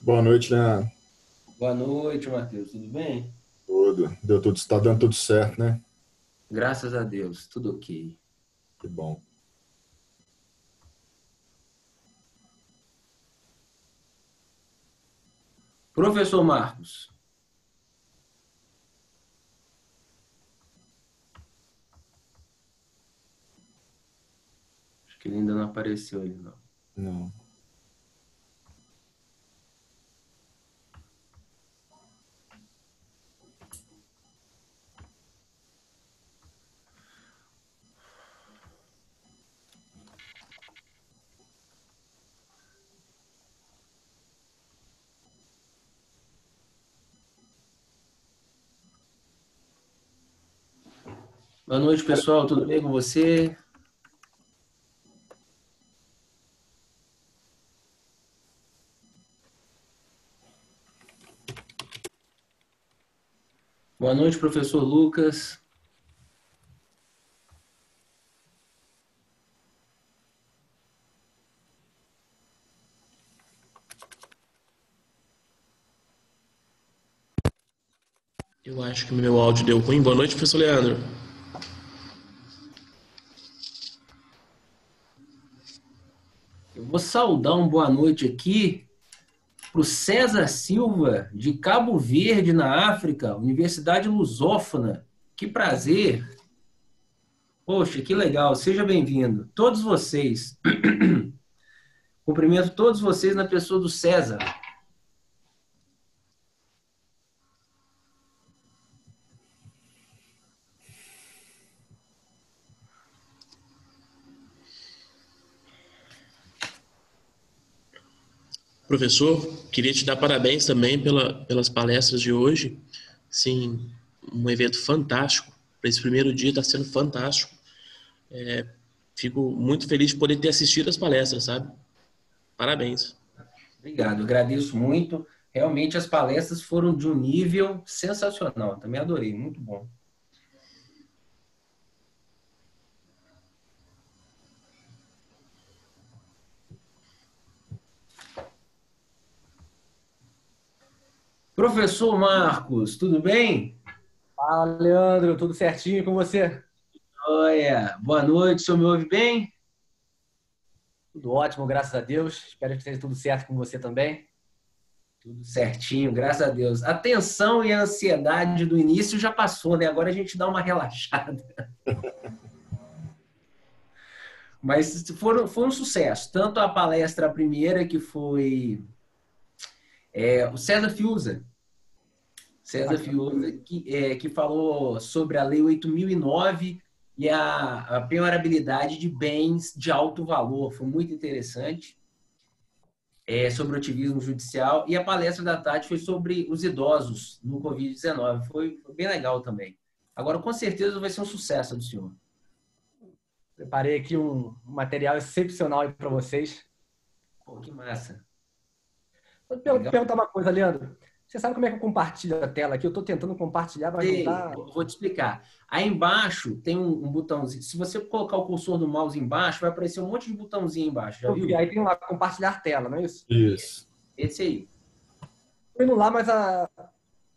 Boa noite, Leandro. Boa noite, Matheus. Tudo bem? Tudo. Deu tudo, está dando tudo certo, né? Graças a Deus, tudo ok. Que bom. Professor Marcos, acho que ele ainda não apareceu ali, não. Não. Boa noite, pessoal. Tudo bem com você? Boa noite, professor Lucas. Eu acho que o meu áudio deu ruim. Boa noite, professor Leandro. Eu vou saudar um boa noite aqui para o César Silva, de Cabo Verde, na África, Universidade Lusófona. Que prazer! Poxa, que legal. Seja bem-vindo. Todos vocês. Cumprimento todos vocês na pessoa do César. Professor, queria te dar parabéns também pelas palestras de hoje. Sim, um evento fantástico. Para esse primeiro dia está sendo fantástico. Fico muito feliz de poder ter assistido as palestras, sabe? Parabéns. Obrigado, agradeço muito. Realmente as palestras foram de um nível sensacional. Também adorei, muito bom. Professor Marcos, tudo bem? Fala, Leandro, tudo certinho com você? Olha, boa noite, o senhor me ouve bem? Tudo ótimo, graças a Deus. Espero que esteja tudo certo com você também. Tudo certinho, graças a Deus. A tensão e a ansiedade do início já passou, né? Agora a gente dá uma relaxada. Mas foi um sucesso. Tanto a palestra primeira, que foi o César Fiuza. César Bacana. Fiuza, que falou sobre a Lei 8.009 e a penhorabilidade de bens de alto valor. Foi muito interessante. Sobre o ativismo judicial. E a palestra da Tati foi sobre os idosos no Covid-19. Foi bem legal também. Agora, com certeza, vai ser um sucesso do senhor. Preparei aqui um material excepcional para vocês. Pô, que massa. Vou Legal. perguntar uma coisa, Leandro. Você sabe como é que eu compartilho a tela aqui? Eu estou tentando compartilhar, mas não Sei, está. vou te explicar. Aí embaixo tem um botãozinho. Se você colocar o cursor do mouse embaixo, vai aparecer um monte de botãozinho embaixo. Já Eu vi, viu? aí tem lá compartilhar tela, não é isso? Isso. Esse aí. Estou indo lá, mas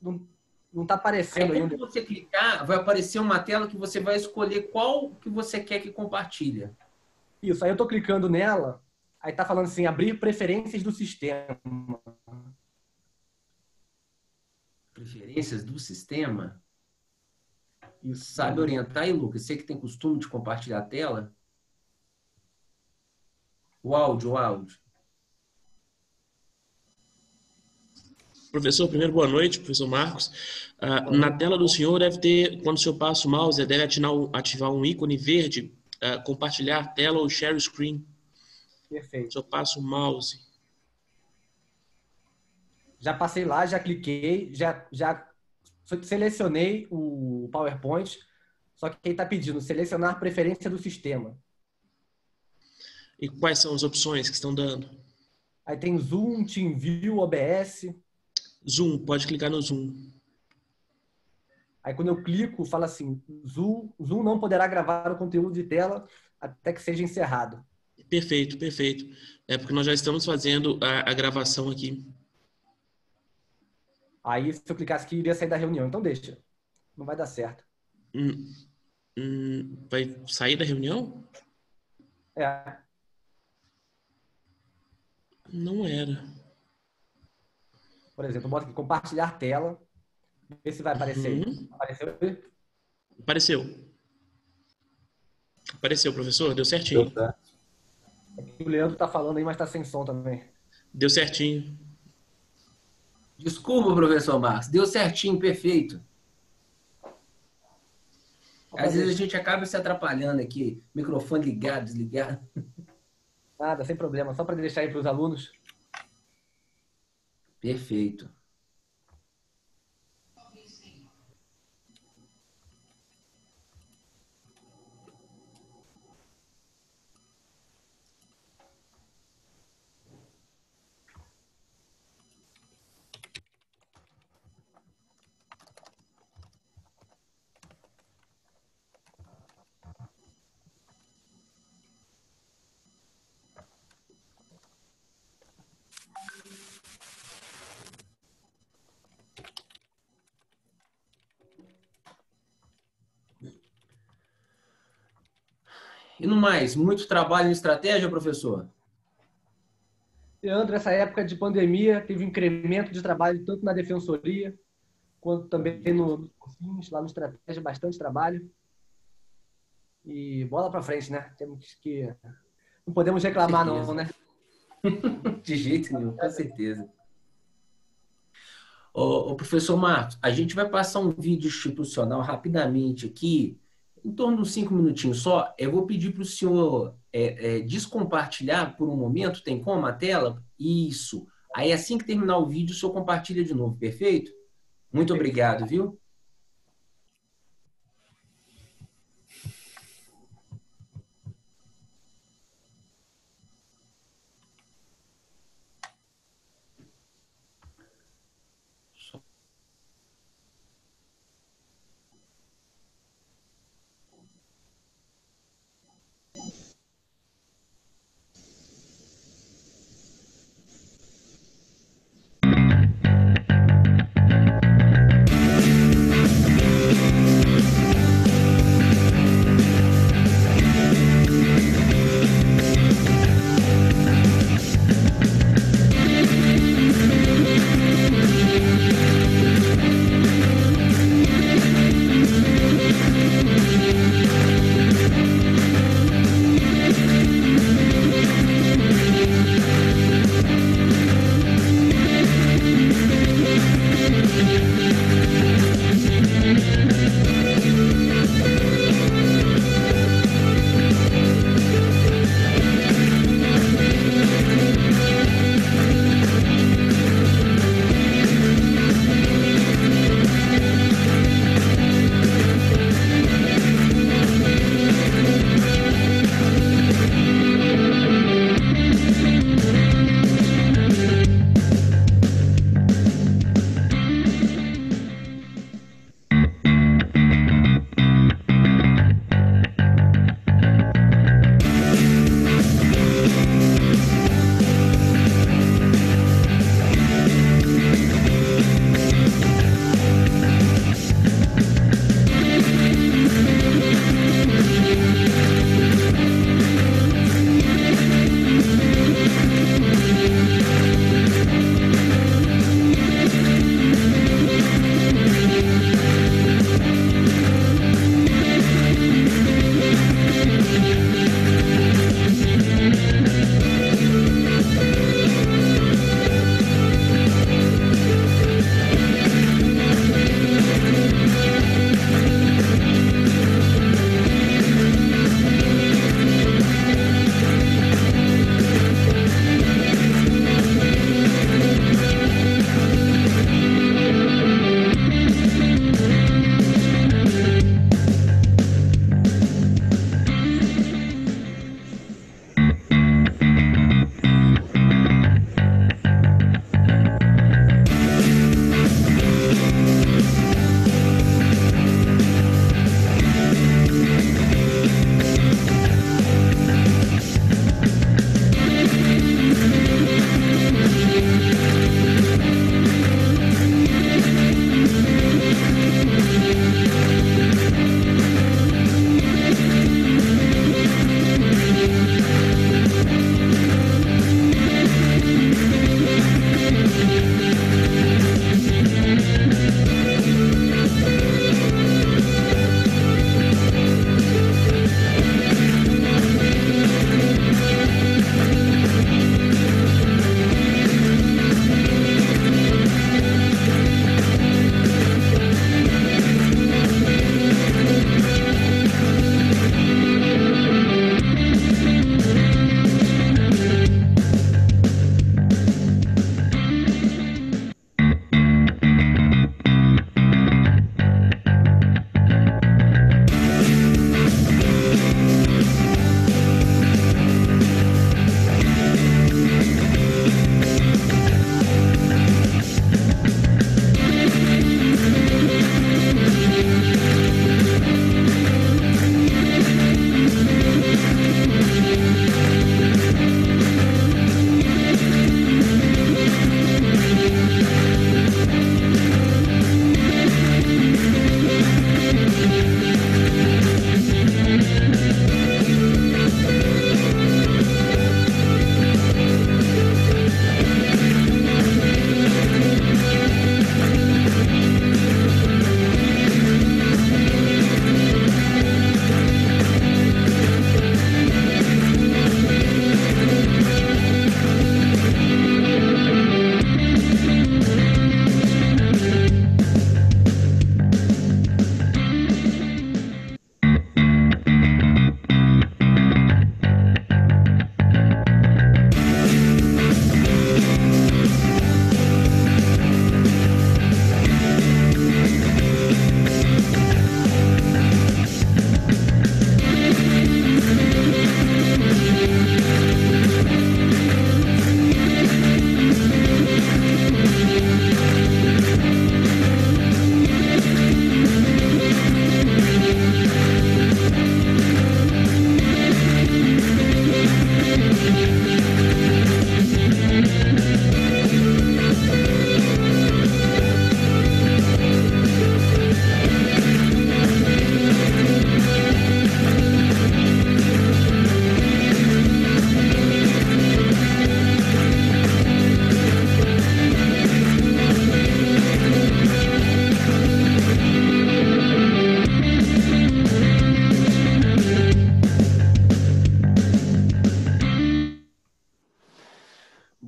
não está Aí aparecendo quando ainda. você clicar, vai aparecer uma tela que você vai escolher qual que você quer que compartilha. Isso, aí eu estou clicando nela, aí está falando assim, abrir preferências do sistema. Preferências do sistema. Isso. Sabe orientar aí, Lucas? Você que tem costume de compartilhar a tela? O áudio. Professor, primeiro, boa noite, professor Marcos. Boa Na noite. tela do senhor deve ter, quando o senhor passa o mouse, deve ativar um ícone verde, compartilhar tela ou share screen. O Perfeito. senhor passa o mouse. Já passei lá, já cliquei, já selecionei o PowerPoint, só que aí está pedindo selecionar preferência do sistema. E quais são as opções que estão dando? Aí tem Zoom, TeamView, OBS. Zoom, pode clicar no Zoom. Aí quando eu clico, fala assim, Zoom não poderá gravar o conteúdo de tela até que seja encerrado. Perfeito, perfeito. É porque nós já estamos fazendo a gravação aqui. Aí, se eu clicasse aqui, iria sair da reunião. Então, deixa. Não vai dar certo. Vai sair da reunião? É. Não era. Por exemplo, eu boto aqui compartilhar tela. Vê se vai aparecer aí. Apareceu aí? Apareceu, professor. Deu Deu certinho. certo. O Leandro tá falando aí, mas tá sem som também. Deu certinho. Desculpa, professor Marcos. Deu certinho, perfeito. Às vezes a gente acaba se atrapalhando aqui. Microfone ligado, desligado. Nada, sem problema. Só para deixar aí para os alunos. Perfeito. E no mais, muito trabalho em estratégia, professor? Leandro, nessa época de pandemia, teve um incremento de trabalho tanto na defensoria quanto também nos cursinhos, lá no estratégia, bastante trabalho. E bola para frente, né? Temos que... Não podemos reclamar não, né? De jeito nenhum, com certeza. Ô, professor Marcos, a gente vai passar um vídeo institucional rapidamente aqui, em torno de uns 5 minutinhos só. Eu vou pedir para o senhor descompartilhar por um momento, tem como a tela? Isso. Aí assim que terminar o vídeo, o senhor compartilha de novo, perfeito? Muito obrigado, viu?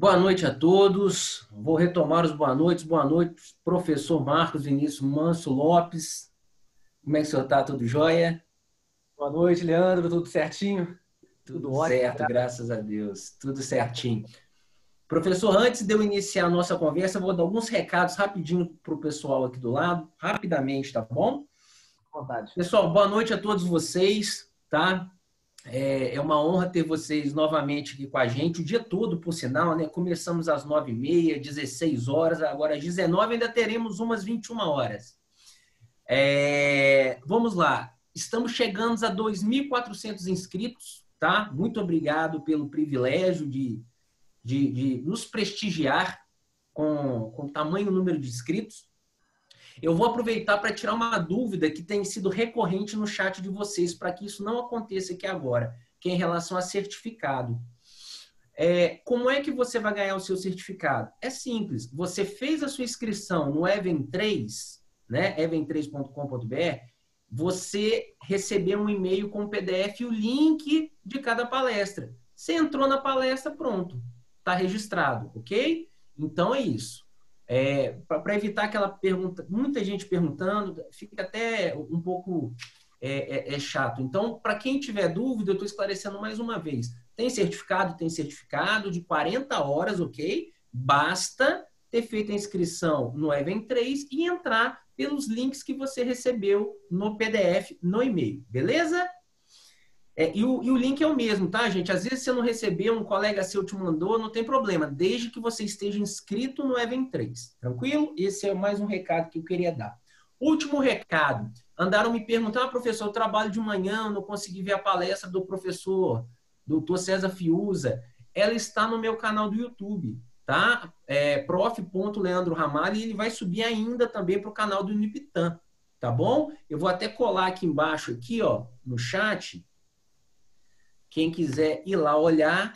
Boa noite a todos. Vou retomar os boa noites. Boa noite, professor Marcos Vinícius Manso Lopes. Como é que o senhor está? Tudo jóia? Boa noite, Leandro. Tudo certinho? Tudo certo, graças a Deus. Tudo certinho. Professor, antes de eu iniciar a nossa conversa, eu vou dar alguns recados rapidinho para o pessoal aqui do lado, rapidamente, tá bom? À vontade. Pessoal, boa noite a todos vocês, tá? É uma honra ter vocês novamente aqui com a gente, o dia todo, por sinal, né? Começamos às 9h30, 16 horas, agora às 19 ainda teremos umas 21 horas. Vamos lá, estamos chegando a 2.400 inscritos, tá? Muito obrigado pelo privilégio de nos prestigiar com tamanho número de inscritos. Eu vou aproveitar para tirar uma dúvida que tem sido recorrente no chat de vocês, para que isso não aconteça aqui agora, que é em relação a certificado. Como é que você vai ganhar o seu certificado? É simples, você fez a sua inscrição no Even3, né, even3.com.br, você recebeu um e-mail com o PDF e o link de cada palestra. Você entrou na palestra, pronto, está registrado, ok? Então é isso. Para evitar aquela pergunta, muita gente perguntando, fica até um pouco chato. Então, para quem tiver dúvida, eu estou esclarecendo mais uma vez. Tem certificado de 40 horas, ok? Basta ter feito a inscrição no Even3 e entrar pelos links que você recebeu no PDF, no e-mail, beleza? E o link é o mesmo, tá, gente? Às vezes você não recebeu, um colega seu te mandou, não tem problema, desde que você esteja inscrito no Even3, tranquilo? Esse é mais um recado que eu queria dar. Último recado, andaram me perguntando, professor, eu trabalho de manhã, não consegui ver a palestra do professor Dr. César Fiuza. Ela está no meu canal do YouTube, tá? prof.leandro Ramalho, e ele vai subir ainda também para o canal do Unipitã, tá bom? Eu vou até colar aqui embaixo, aqui, ó, no chat. Quem quiser ir lá olhar,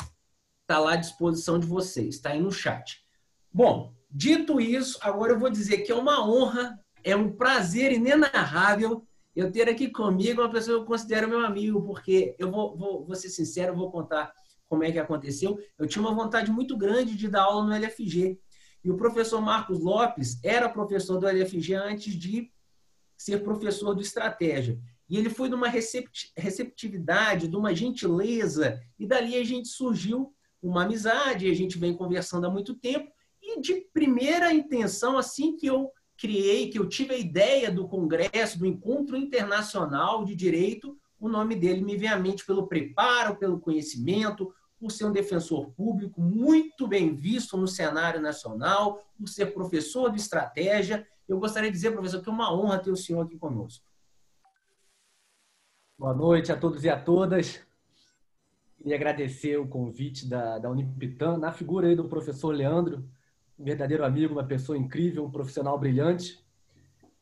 está lá à disposição de vocês, está aí no chat. Bom, dito isso, agora eu vou dizer que é uma honra, é um prazer inenarrável eu ter aqui comigo uma pessoa que eu considero meu amigo, porque eu vou ser sincero, eu vou contar como é que aconteceu. Eu tinha uma vontade muito grande de dar aula no LFG. E o professor Marcos Lopes era professor do LFG antes de ser professor do Estratégia. E ele foi de uma receptividade, de uma gentileza, e dali a gente surgiu uma amizade, a gente vem conversando há muito tempo, e de primeira intenção, assim que eu criei, que eu tive a ideia do congresso, do Encontro Internacional de Direito, o nome dele me vem à mente pelo preparo, pelo conhecimento, por ser um defensor público muito bem visto no cenário nacional, por ser professor de Estratégia. Eu gostaria de dizer, professor, que é uma honra ter o senhor aqui conosco. Boa noite a todos e a todas. Queria agradecer o convite da Unipitã, na figura aí do professor Leandro, um verdadeiro amigo, uma pessoa incrível, um profissional brilhante.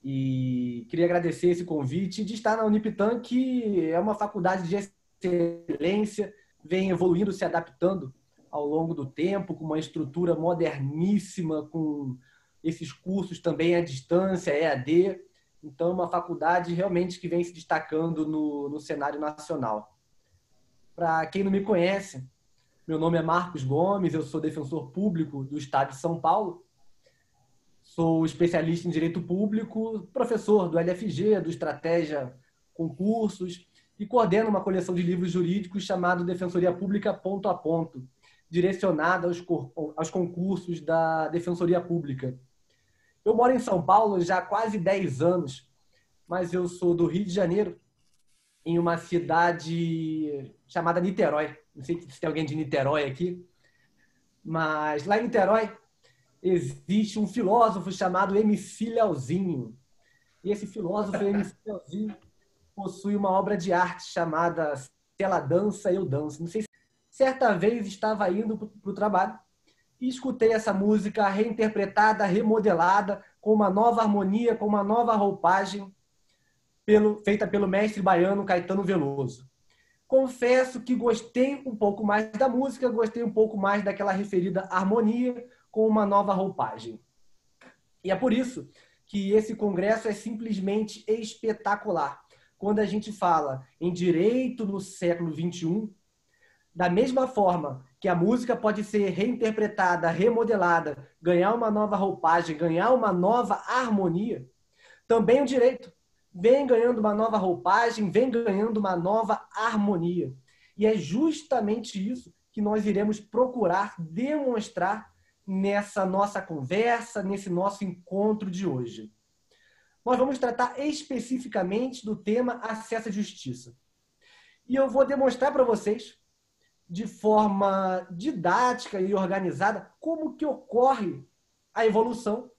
E queria agradecer esse convite de estar na Unipitã, que é uma faculdade de excelência, vem evoluindo, se adaptando ao longo do tempo, com uma estrutura moderníssima, com esses cursos também à distância, EAD. Então, é uma faculdade realmente que vem se destacando no cenário nacional. Para quem não me conhece, meu nome é Marcos Gomes, eu sou defensor público do Estado de São Paulo, sou especialista em Direito Público, professor do LFG, do Estratégia Concursos, e coordeno uma coleção de livros jurídicos chamado Defensoria Pública Ponto a Ponto, direcionada aos concursos da Defensoria Pública. Eu moro em São Paulo já há quase 10 anos, mas eu sou do Rio de Janeiro, em uma cidade chamada Niterói. Não sei se tem alguém de Niterói aqui, mas lá em Niterói existe um filósofo chamado MC Leozinho. E esse filósofo, MC Leozinho, possui uma obra de arte chamada Se Ela Dança, Eu Danço. Não sei se certa vez estava indo para o trabalho e escutei essa música reinterpretada, remodelada, com uma nova harmonia, com uma nova roupagem, feita pelo mestre baiano Caetano Veloso. Confesso que gostei um pouco mais da música, gostei um pouco mais daquela referida harmonia, com uma nova roupagem. E é por isso que esse congresso é simplesmente espetacular. Quando a gente fala em direito no século XXI, Da mesma forma que a música pode ser reinterpretada, remodelada, ganhar uma nova roupagem, ganhar uma nova harmonia, também o direito vem ganhando uma nova roupagem, vem ganhando uma nova harmonia. E é justamente isso que nós iremos procurar demonstrar nessa nossa conversa, nesse nosso encontro de hoje. Nós vamos tratar especificamente do tema acesso à justiça. E eu vou demonstrar para vocês, de forma didática e organizada, como que ocorre a evolução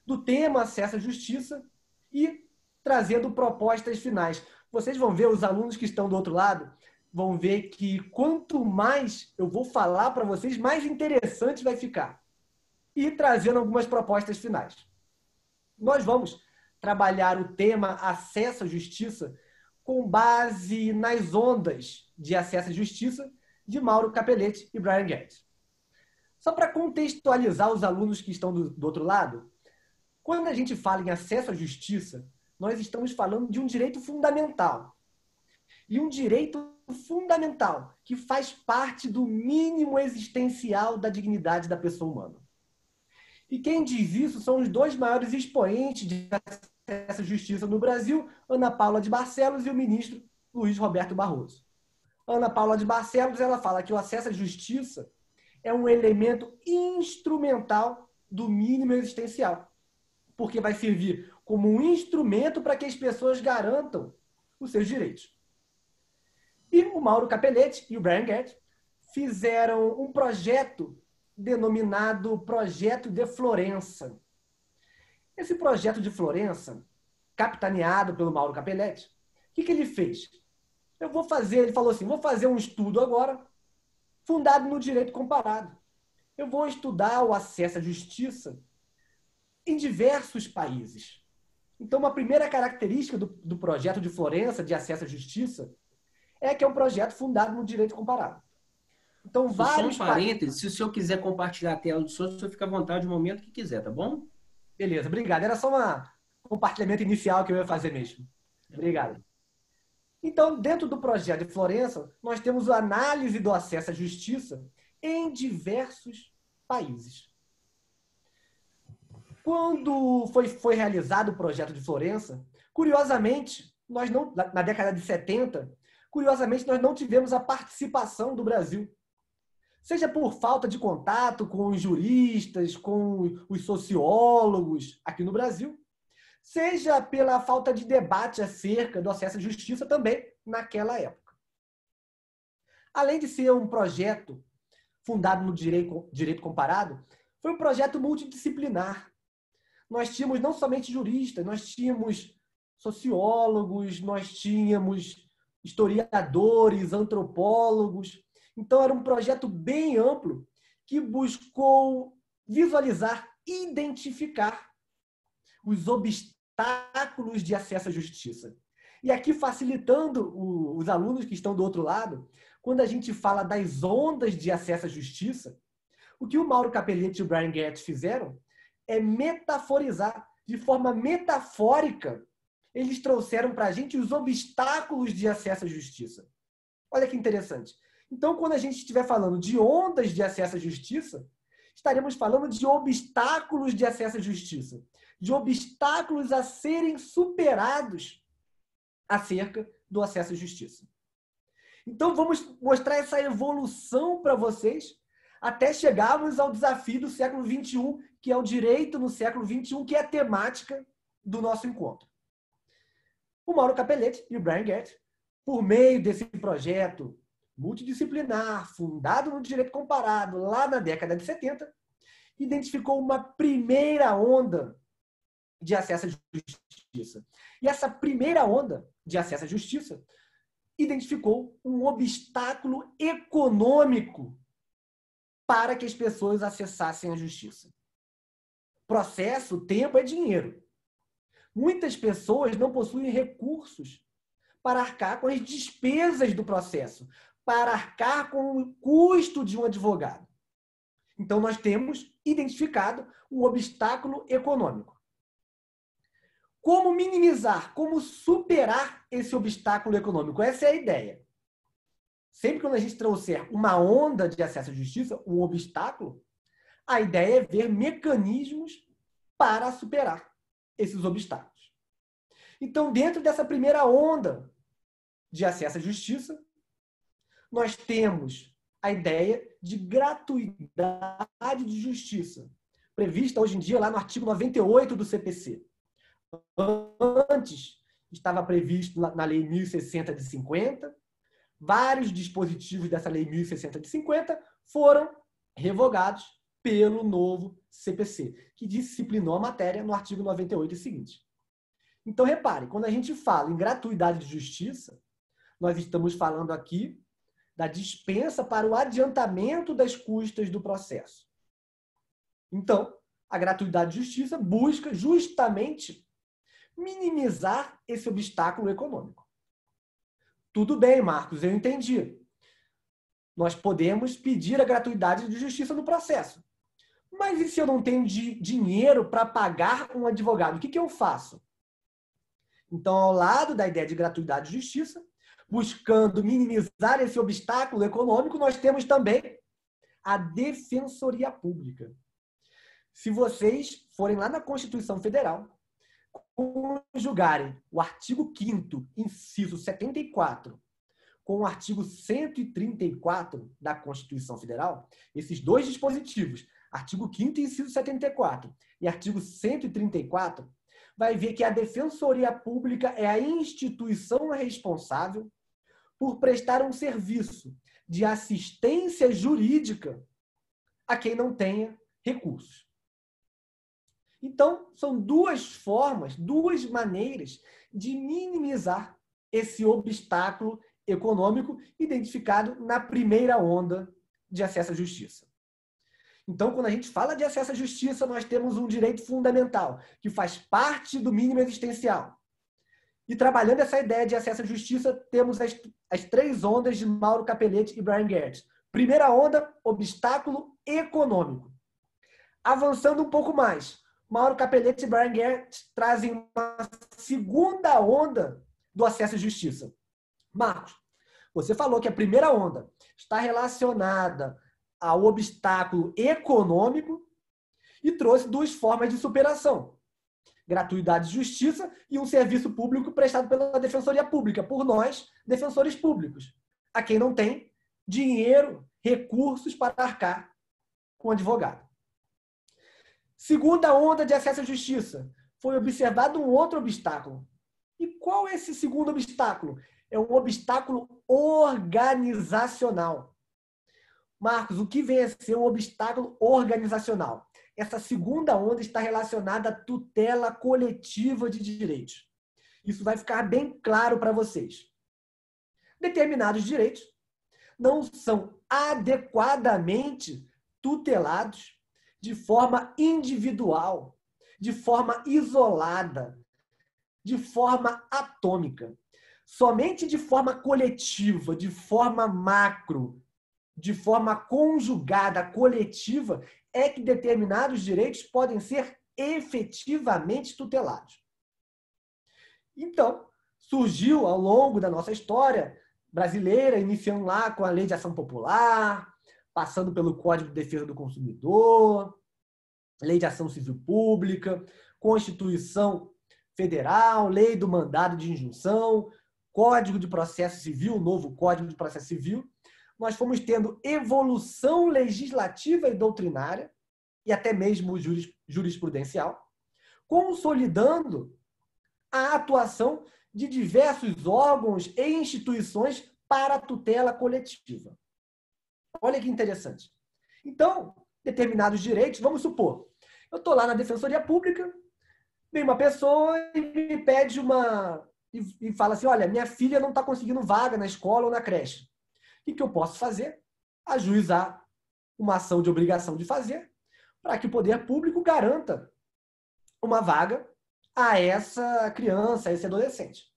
do tema acesso à justiça e trazendo propostas finais. Vocês vão ver, os alunos que estão do outro lado, vão ver que quanto mais eu vou falar para vocês, mais interessante vai ficar. E trazendo algumas propostas finais. Nós vamos trabalhar o tema acesso à justiça com base nas ondas de acesso à justiça de Mauro Capelletti e Brian Guedes. Só para contextualizar os alunos que estão do outro lado, quando a gente fala em acesso à justiça, nós estamos falando de um direito fundamental. E um direito fundamental que faz parte do mínimo existencial da dignidade da pessoa humana. E quem diz isso são os dois maiores expoentes de acesso à justiça no Brasil, Ana Paula de Barcelos e o ministro Luiz Roberto Barroso. Ana Paula de Barcelos, ela fala que o acesso à justiça é um elemento instrumental do mínimo existencial, porque vai servir como um instrumento para que as pessoas garantam os seus direitos. E o Mauro Capelletti e o Brian Guedes fizeram um projeto denominado Projeto de Florença. Esse projeto de Florença, capitaneado pelo Mauro Capelletti, o que ele fez? Ele falou assim, vou fazer um estudo agora, fundado no direito comparado. Eu vou estudar o acesso à justiça em diversos países. Então, uma primeira característica do projeto de Florença, de acesso à justiça, é que é um projeto fundado no direito comparado. Então, vários só um parênteses, se o senhor quiser compartilhar a tela do senhor fica à vontade no momento que quiser, tá bom? Beleza, obrigado. Era só um compartilhamento inicial que eu ia fazer mesmo. Obrigado. Então, dentro do projeto de Florença, nós temos a análise do acesso à justiça em diversos países. Quando foi realizado o projeto de Florença, curiosamente, na década de 70, curiosamente, nós não tivemos a participação do Brasil. Seja por falta de contato com os juristas, com os sociólogos aqui no Brasil, seja pela falta de debate acerca do acesso à justiça também naquela época. Além de ser um projeto fundado no direito comparado, foi um projeto multidisciplinar. Nós tínhamos não somente juristas, nós tínhamos sociólogos, nós tínhamos historiadores, antropólogos. Então, era um projeto bem amplo que buscou visualizar, identificar os obstáculos de acesso à justiça. E aqui, facilitando os alunos que estão do outro lado, quando a gente fala das ondas de acesso à justiça, o que o Mauro Capelletti e o Brian Guedes fizeram é metaforizar, de forma metafórica, eles trouxeram para a gente os obstáculos de acesso à justiça. Olha que interessante. Então, quando a gente estiver falando de ondas de acesso à justiça, estaremos falando de obstáculos de acesso à justiça, de obstáculos a serem superados acerca do acesso à justiça. Então, vamos mostrar essa evolução para vocês até chegarmos ao desafio do século XXI, que é o direito no século XXI, que é a temática do nosso encontro. O Mauro Capelletti e o Brian Guedes, por meio desse projeto multidisciplinar, fundado no direito comparado lá na década de 70, identificou uma primeira onda de acesso à justiça. E essa primeira onda de acesso à justiça identificou um obstáculo econômico para que as pessoas acessassem a justiça. Processo, tempo é dinheiro. Muitas pessoas não possuem recursos para arcar com as despesas do processo, para arcar com o custo de um advogado. Então, nós temos identificado um obstáculo econômico. Como minimizar, como superar esse obstáculo econômico? Essa é a ideia. sempre que a gente trouxer uma onda de acesso à justiça, um obstáculo, a ideia é ver mecanismos para superar esses obstáculos. Então, dentro dessa primeira onda de acesso à justiça, nós temos a ideia de gratuidade de justiça, prevista hoje em dia lá no artigo 98 do CPC. Antes, estava previsto na Lei 1060 de 50, vários dispositivos dessa Lei 1060 de 50 foram revogados pelo novo CPC, que disciplinou a matéria no artigo 98 e seguinte. Então, repare, quando a gente fala em gratuidade de justiça, nós estamos falando aqui da dispensa para o adiantamento das custas do processo. Então, a gratuidade de justiça busca justamente minimizar esse obstáculo econômico. Tudo bem, Marcos, eu entendi. Nós podemos pedir a gratuidade de justiça no processo. Mas e se eu não tenho dinheiro para pagar um advogado? O que eu faço? Então, ao lado da ideia de gratuidade de justiça, buscando minimizar esse obstáculo econômico, nós temos também a Defensoria Pública. Se vocês forem lá na Constituição Federal, conjugarem o artigo 5º, inciso 74, com o artigo 134 da Constituição Federal, esses dois dispositivos, artigo 5º, inciso 74 e artigo 134, vai ver que a Defensoria Pública é a instituição responsável por prestar um serviço de assistência jurídica a quem não tenha recursos. Então, são duas formas, duas maneiras de minimizar esse obstáculo econômico identificado na primeira onda de acesso à justiça. Então, quando a gente fala de acesso à justiça, nós temos um direito fundamental, que faz parte do mínimo existencial. E trabalhando essa ideia de acesso à justiça, temos as três ondas de Mauro Capelletti e Brian Gertz. Primeira onda, obstáculo econômico. Avançando um pouco mais, Mauro Capelletti e Brian Gertz trazem uma segunda onda do acesso à justiça. Marcos, você falou que a primeira onda está relacionada ao obstáculo econômico e trouxe duas formas de superação. Gratuidade de justiça e um serviço público prestado pela Defensoria Pública, por nós, defensores públicos, a quem não tem dinheiro, recursos para arcar com o advogado. Segunda onda de acesso à justiça. Foi observado um outro obstáculo. E qual é esse segundo obstáculo? É um obstáculo organizacional. Marcos, o que vem a ser um obstáculo organizacional? Essa segunda onda está relacionada à tutela coletiva de direitos. Isso vai ficar bem claro para vocês. Determinados direitos não são adequadamente tutelados de forma individual, de forma isolada, de forma atômica. Somente de forma coletiva, de forma macro, de forma conjugada, coletiva, é que determinados direitos podem ser efetivamente tutelados. Então, surgiu ao longo da nossa história brasileira, iniciando lá com a Lei de Ação Popular, passando pelo Código de Defesa do Consumidor, Lei de Ação Civil Pública, Constituição Federal, Lei do Mandado de Injunção, Código de Processo Civil, novo Código de Processo Civil. Nós fomos tendo evolução legislativa e doutrinária, e até mesmo jurisprudencial, consolidando a atuação de diversos órgãos e instituições para a tutela coletiva. Olha que interessante. Então, determinados direitos, vamos supor, eu estou lá na Defensoria Pública, vem uma pessoa e me pede e fala assim, olha, minha filha não está conseguindo vaga na escola ou na creche. O que eu posso fazer? Ajuizar uma ação de obrigação de fazer para que o poder público garanta uma vaga a essa criança, a esse adolescente.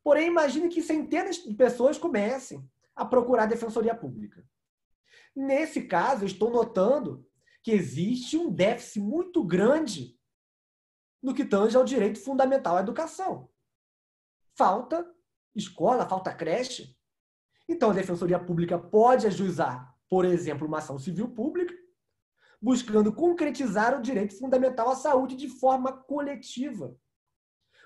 Porém, imagine que centenas de pessoas comecem a procurar a Defensoria Pública. Nesse caso, eu estou notando que existe um déficit muito grande no que tange ao direito fundamental à educação. Falta escola, falta creche. Então, a Defensoria Pública pode ajuizar, por exemplo, uma ação civil pública, buscando concretizar o direito fundamental à saúde de forma coletiva.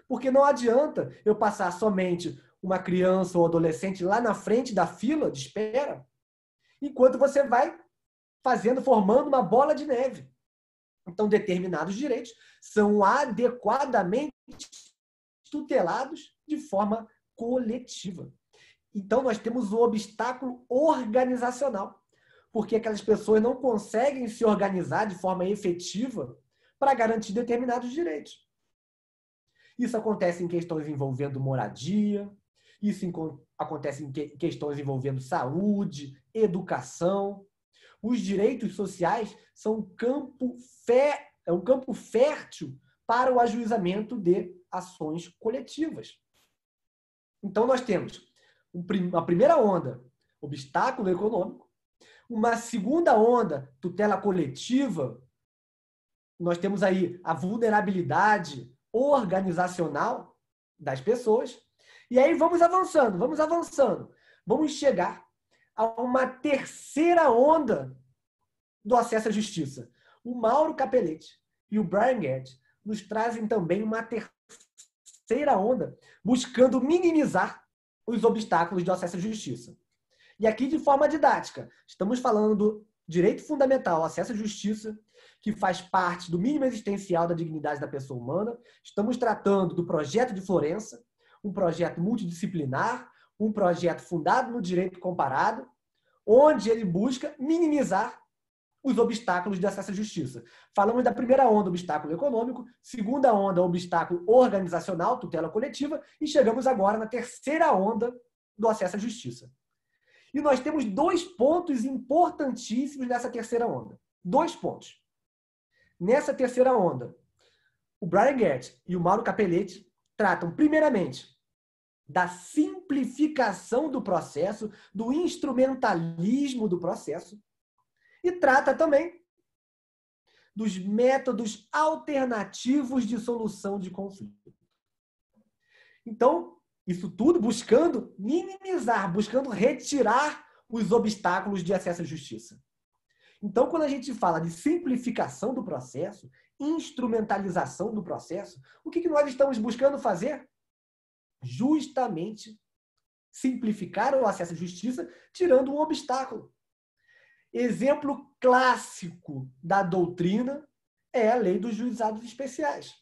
Porque não adianta eu passar somente uma criança ou adolescente lá na frente da fila de espera, enquanto você vai formando uma bola de neve. Então, determinados direitos são adequadamente tutelados de forma coletiva. Então, nós temos o obstáculo organizacional, porque aquelas pessoas não conseguem se organizar de forma efetiva para garantir determinados direitos. Isso acontece em questões envolvendo moradia, isso acontece em questões envolvendo saúde, educação. Os direitos sociais são um campo fértil para o ajuizamento de ações coletivas. Então, nós temos uma primeira onda, obstáculo econômico, uma segunda onda, tutela coletiva. Nós temos aí a vulnerabilidade organizacional das pessoas. E aí vamos avançando. Vamos chegar a uma terceira onda do acesso à justiça. O Mauro Capelletti e o Brian Gertz nos trazem também uma terceira onda, buscando minimizar os obstáculos do acesso à justiça. E aqui, de forma didática, estamos falando do direito fundamental ao acesso à justiça, que faz parte do mínimo existencial da dignidade da pessoa humana. Estamos tratando do projeto de Florença, um projeto multidisciplinar, um projeto fundado no direito comparado, onde ele busca minimizar os obstáculos de acesso à justiça. Falamos da primeira onda, obstáculo econômico, segunda onda, obstáculo organizacional, tutela coletiva, e chegamos agora na terceira onda do acesso à justiça. E nós temos 2 pontos importantíssimos nessa terceira onda. 2 pontos. Nessa terceira onda, o Brian Gertz e o Mauro Capelletti tratam, primeiramente, da simplificação do processo, do instrumentalismo do processo, e trata também dos métodos alternativos de solução de conflito. Então, isso tudo buscando minimizar, buscando retirar os obstáculos de acesso à justiça. Então, quando a gente fala de simplificação do processo, instrumentalização do processo, o que nós estamos buscando fazer? Justamente simplificar o acesso à justiça, tirando um obstáculo. Exemplo clássico da doutrina é a lei dos juizados especiais.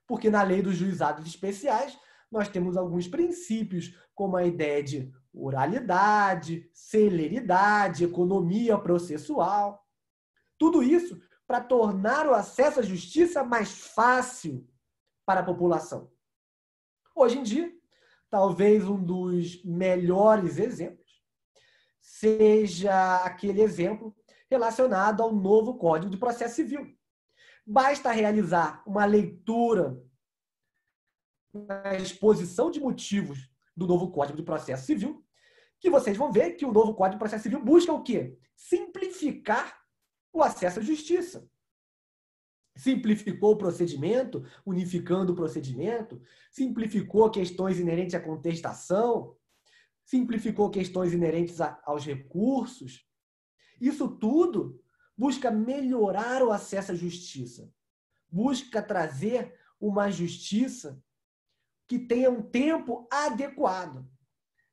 Porque na lei dos juizados especiais, nós temos alguns princípios, como a ideia de oralidade, celeridade, economia processual. Tudo isso para tornar o acesso à justiça mais fácil para a população. Hoje em dia, talvez um dos melhores exemplos seja aquele exemplo relacionado ao novo Código de Processo Civil. Basta realizar uma leitura na exposição de motivos do novo Código de Processo Civil, que vocês vão ver que o novo Código de Processo Civil busca o quê? Simplificar o acesso à justiça. Simplificou o procedimento, unificando o procedimento, simplificou questões inerentes à contestação, simplificou questões inerentes aos recursos. Isso tudo busca melhorar o acesso à justiça, busca trazer uma justiça que tenha um tempo adequado.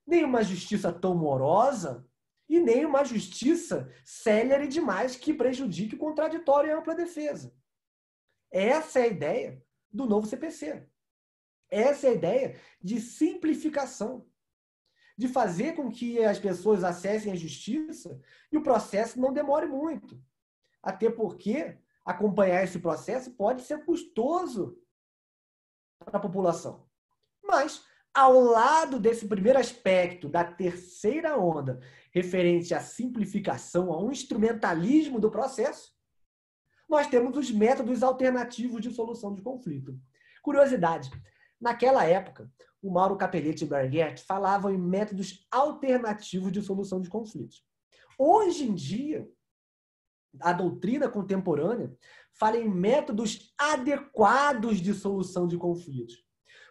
Nem uma justiça tão morosa e nem uma justiça célere demais que prejudique o contraditório e a ampla defesa. Essa é a ideia do novo CPC. Essa é a ideia de simplificação, de fazer com que as pessoas acessem a justiça e o processo não demore muito. Até porque acompanhar esse processo pode ser custoso para a população. Mas, ao lado desse primeiro aspecto da terceira onda, referente à simplificação, ao instrumentalismo do processo, nós temos os métodos alternativos de solução de conflito. Curiosidade, naquela época, o Mauro Capelletti e o Brian Gertz falavam em métodos alternativos de solução de conflitos. Hoje em dia, a doutrina contemporânea fala em métodos adequados de solução de conflitos.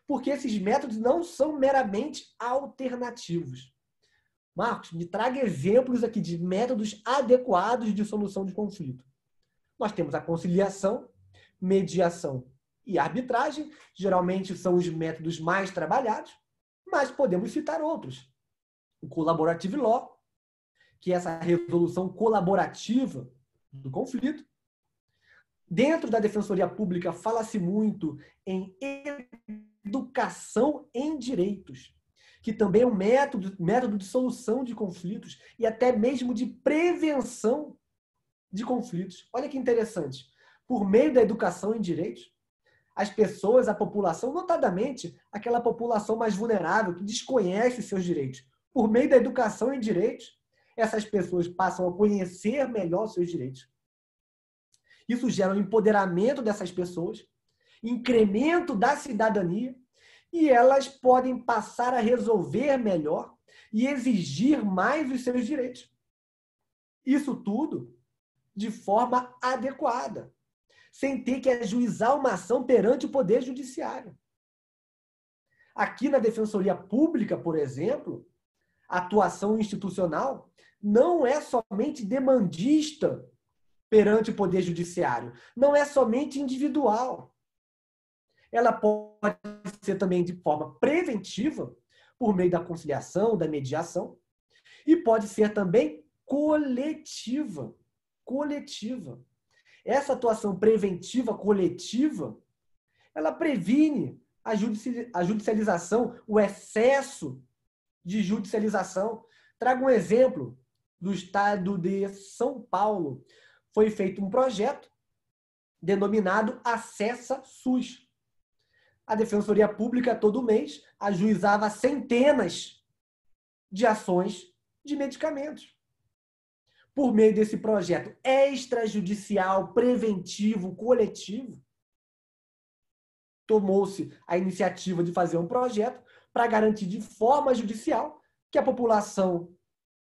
Porque esses métodos não são meramente alternativos. Marcos, me traga exemplos aqui de métodos adequados de solução de conflito. Nós temos a conciliação, mediação e arbitragem. Geralmente são os métodos mais trabalhados, mas podemos citar outros. O collaborative law, que é essa resolução colaborativa do conflito. Dentro da Defensoria Pública fala-se muito em educação em direitos, que também é um método de solução de conflitos e até mesmo de prevenção de conflitos. Olha que interessante. Por meio da educação em direitos, as pessoas, a população, notadamente aquela população mais vulnerável, que desconhece seus direitos, por meio da educação em direitos, essas pessoas passam a conhecer melhor seus direitos. Isso gera um empoderamento dessas pessoas, incremento da cidadania, e elas podem passar a resolver melhor e exigir mais os seus direitos. Isso tudo de forma adequada, sem ter que ajuizar uma ação perante o Poder Judiciário. Aqui na Defensoria Pública, por exemplo, a atuação institucional não é somente demandista perante o Poder Judiciário, não é somente individual. Ela pode ser também de forma preventiva, por meio da conciliação, da mediação, e pode ser também coletiva. Coletiva. Essa atuação preventiva coletiva, ela previne a judicialização, o excesso de judicialização. Trago um exemplo do estado de São Paulo. Foi feito um projeto denominado Acessa SUS. A Defensoria Pública, todo mês, ajuizava centenas de ações de medicamentos. Por meio desse projeto extrajudicial, preventivo, coletivo, tomou-se a iniciativa de fazer um projeto para garantir de forma judicial que a população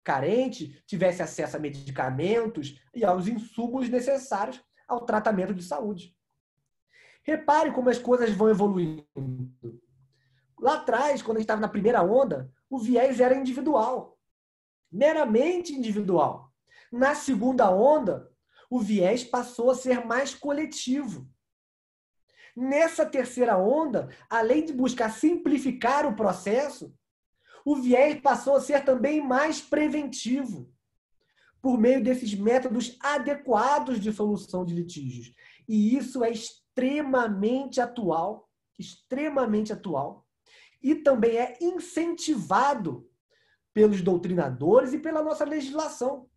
carente tivesse acesso a medicamentos e aos insumos necessários ao tratamento de saúde. Repare como as coisas vão evoluindo. Lá atrás, quando a gente estava na primeira onda, o viés era individual, meramente individual. Na segunda onda, o viés passou a ser mais coletivo. Nessa terceira onda, além de buscar simplificar o processo, o viés passou a ser também mais preventivo, por meio desses métodos adequados de solução de litígios. E isso é extremamente atual, e também é incentivado pelos doutrinadores e pela nossa legislação.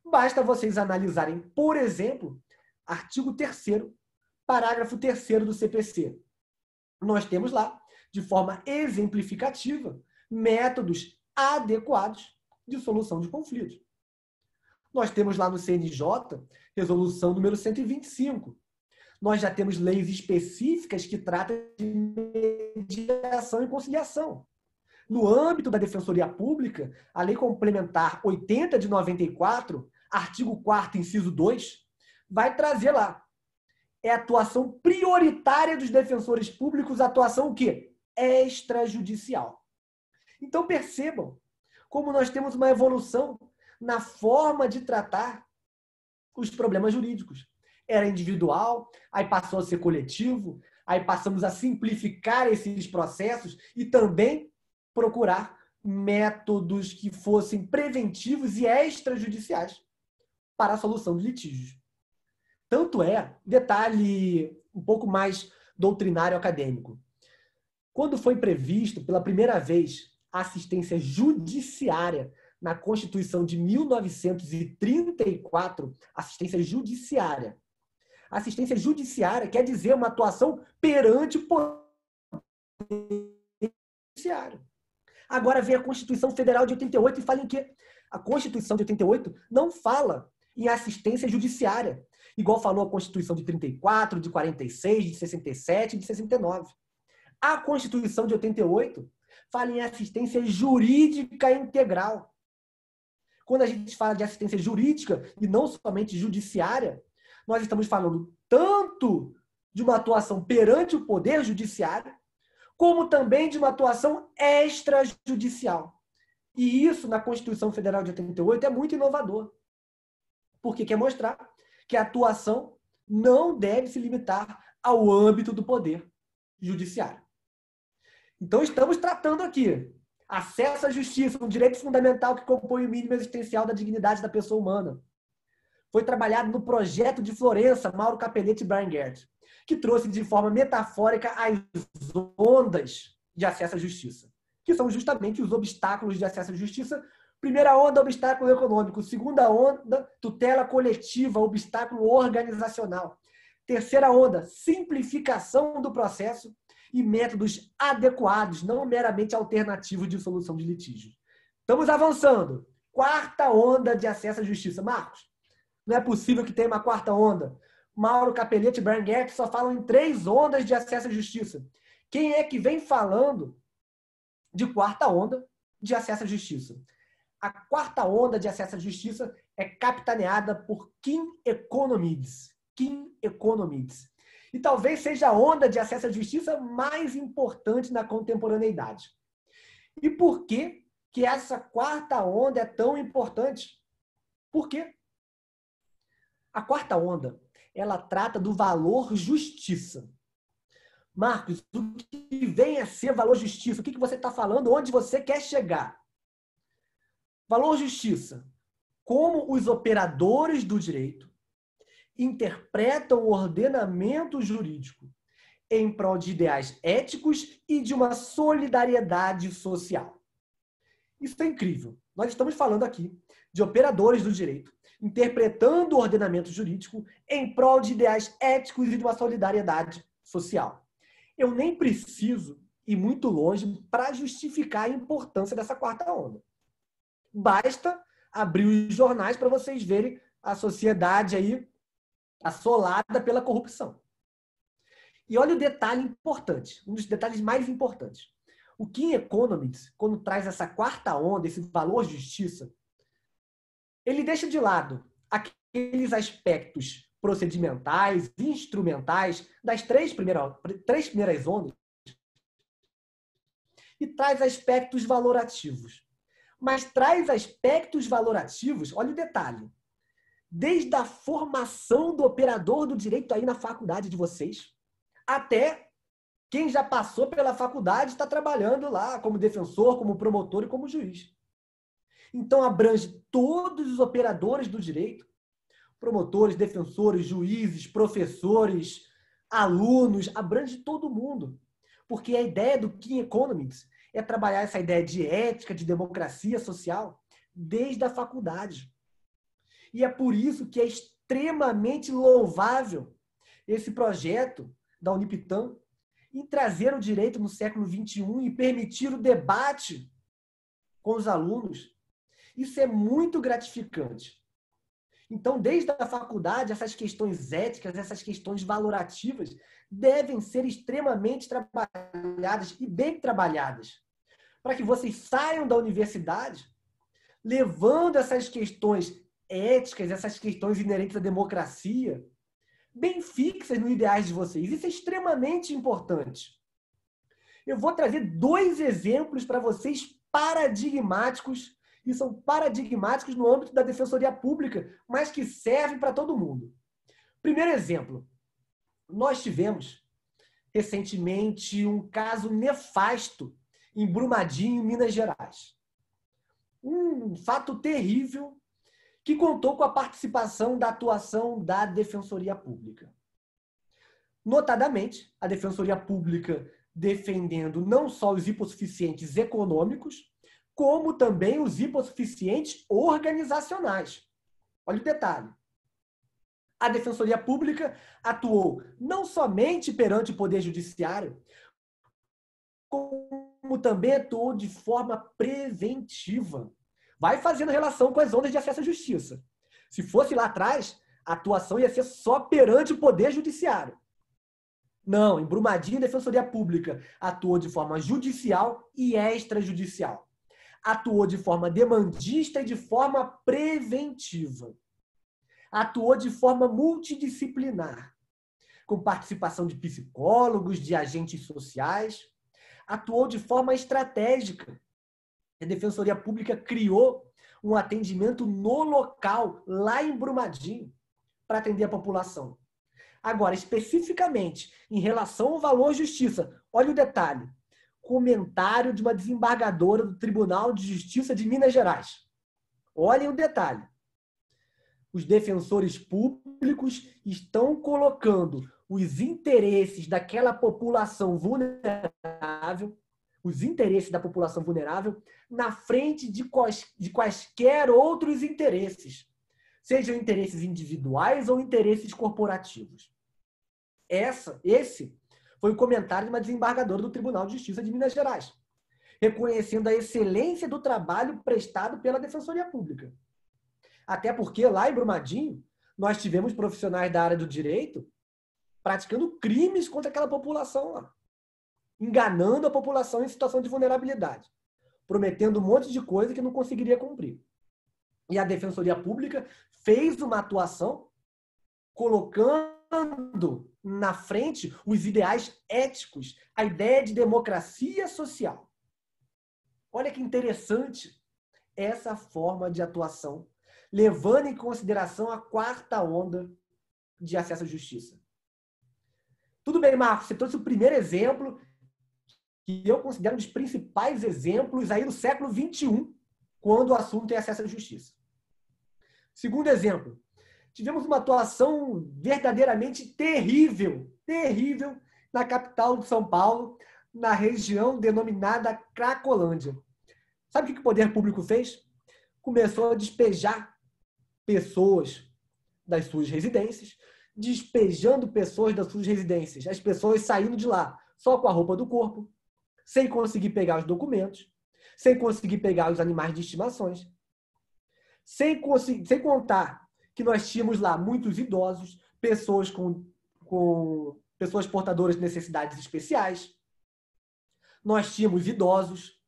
Basta vocês analisarem, por exemplo, artigo 3º, parágrafo 3º do CPC. Nós temos lá, de forma exemplificativa, métodos adequados de solução de conflitos. Nós temos lá no CNJ, resolução número 125. Nós já temos leis específicas que tratam de mediação e conciliação. No âmbito da Defensoria Pública, a Lei Complementar 80 de 94, artigo 4º, inciso 2, vai trazer lá. É a atuação prioritária dos defensores públicos, a atuação o quê? Extrajudicial. Então percebam como nós temos uma evolução na forma de tratar os problemas jurídicos. Era individual, aí passou a ser coletivo, aí passamos a simplificar esses processos e também procurar métodos que fossem preventivos e extrajudiciais para a solução de litígios. Tanto é, detalhe um pouco mais doutrinário acadêmico, quando foi previsto pela primeira vez a assistência judiciária na Constituição de 1934, assistência judiciária. Assistência judiciária quer dizer uma atuação perante o Poder Judiciário. Agora vem a Constituição Federal de 88 e fala em quê? A Constituição de 88 não fala em assistência judiciária, igual falou a Constituição de 34, de 46, de 67 e de 69. A Constituição de 88 fala em assistência jurídica integral. Quando a gente fala de assistência jurídica e não somente judiciária, nós estamos falando tanto de uma atuação perante o Poder Judiciário, como também de uma atuação extrajudicial. E isso, na Constituição Federal de 88, é muito inovador. Porque quer mostrar que a atuação não deve se limitar ao âmbito do poder judiciário. Então, estamos tratando aqui acesso à justiça, um direito fundamental que compõe o mínimo existencial da dignidade da pessoa humana. Foi trabalhado no projeto de Florença, Mauro Capelletti e Brian Gert, que trouxe de forma metafórica as ondas de acesso à justiça, que são justamente os obstáculos de acesso à justiça. Primeira onda, obstáculo econômico. Segunda onda, tutela coletiva, obstáculo organizacional. Terceira onda, simplificação do processo e métodos adequados, não meramente alternativos de solução de litígios. Estamos avançando. Quarta onda de acesso à justiça. Marcos, não é possível que tenha uma quarta onda. Mauro Capelletti e Brian Gert só falam em 3 ondas de acesso à justiça. Quem é que vem falando de quarta onda de acesso à justiça? A quarta onda de acesso à justiça é capitaneada por Kim Economides. Kim Economides. E talvez seja a onda de acesso à justiça mais importante na contemporaneidade. E por que que essa quarta onda é tão importante? Por quê? A quarta onda, ela trata do valor justiça. Marcos, o que vem a ser valor justiça? O que você está falando? Onde você quer chegar? Valor justiça. Como os operadores do direito interpretam o ordenamento jurídico em prol de ideais éticos e de uma solidariedade social. Isso é incrível. Nós estamos falando aqui de operadores do direito interpretando o ordenamento jurídico em prol de ideais éticos e de uma solidariedade social. Eu nem preciso ir muito longe para justificar a importância dessa quarta onda. Basta abrir os jornais para vocês verem a sociedade aí assolada pela corrupção. E olha o detalhe importante, um dos detalhes mais importantes. O Kim Economics, quando traz essa quarta onda, esse valor justiça, ele deixa de lado aqueles aspectos procedimentais, instrumentais das três primeiras ondas e traz aspectos valorativos. Mas traz aspectos valorativos, olha o detalhe, desde a formação do operador do direito aí na faculdade de vocês, até quem já passou pela faculdade está trabalhando lá como defensor, como promotor e como juiz. Então, abrange todos os operadores do direito, promotores, defensores, juízes, professores, alunos, abrange todo mundo. Porque a ideia do Kim Economics é trabalhar essa ideia de ética, de democracia social, desde a faculdade. E é por isso que é extremamente louvável esse projeto da Unipitã em trazer o direito no século XXI e permitir o debate com os alunos. Isso é muito gratificante. Então, desde a faculdade, essas questões éticas, essas questões valorativas devem ser extremamente trabalhadas e bem trabalhadas, para que vocês saiam da universidade levando essas questões éticas, essas questões inerentes à democracia, bem fixas nos ideais de vocês. Isso é extremamente importante. Eu vou trazer 2 exemplos para vocês paradigmáticos, e são paradigmáticos no âmbito da Defensoria Pública, mas que servem para todo mundo. Primeiro exemplo. Nós tivemos, recentemente, um caso nefasto em Brumadinho, Minas Gerais. Um fato terrível que contou com a participação da atuação da Defensoria Pública. Notadamente, a Defensoria Pública defendendo não só os hipossuficientes econômicos, como também os hipossuficientes organizacionais. Olha o detalhe. A Defensoria Pública atuou não somente perante o Poder Judiciário, como também atuou de forma preventiva. Vai fazendo relação com as ondas de acesso à justiça. Se fosse lá atrás, a atuação ia ser só perante o Poder Judiciário. Não, em Brumadinho, a Defensoria Pública atuou de forma judicial e extrajudicial. Atuou de forma demandista e de forma preventiva. Atuou de forma multidisciplinar, com participação de psicólogos, de agentes sociais. Atuou de forma estratégica. A Defensoria Pública criou um atendimento no local, lá em Brumadinho, para atender a população. Agora, especificamente, em relação ao valor justiça, olha o detalhe. Comentário de uma desembargadora do Tribunal de Justiça de Minas Gerais. Olhem o detalhe. Os defensores públicos estão colocando os interesses daquela população vulnerável, na frente de quaisquer outros interesses, sejam interesses individuais ou interesses corporativos. Esse foi o comentário de uma desembargadora do Tribunal de Justiça de Minas Gerais, reconhecendo a excelência do trabalho prestado pela Defensoria Pública. Até porque lá em Brumadinho, nós tivemos profissionais da área do direito praticando crimes contra aquela população lá, enganando a população em situação de vulnerabilidade, prometendo um monte de coisa que não conseguiria cumprir. E a Defensoria Pública fez uma atuação colocando na frente os ideais éticos, a ideia de democracia social. Olha que interessante essa forma de atuação, levando em consideração a quarta onda de acesso à justiça. Tudo bem, Marcos, você trouxe o primeiro exemplo, que eu considero um dos principais exemplos aí do século XXI, quando o assunto é acesso à justiça. Segundo exemplo, tivemos uma atuação verdadeiramente terrível na capital de São Paulo, na região denominada Cracolândia. Sabe o que o poder público fez? Começou a despejar pessoas das suas residências, despejando pessoas das suas residências, as pessoas saindo de lá só com a roupa do corpo, sem conseguir pegar os documentos, sem conseguir pegar os animais de estimações, sem contar que nós tínhamos lá muitos idosos, pessoas pessoas portadoras de necessidades especiais. Nós tínhamos idosos.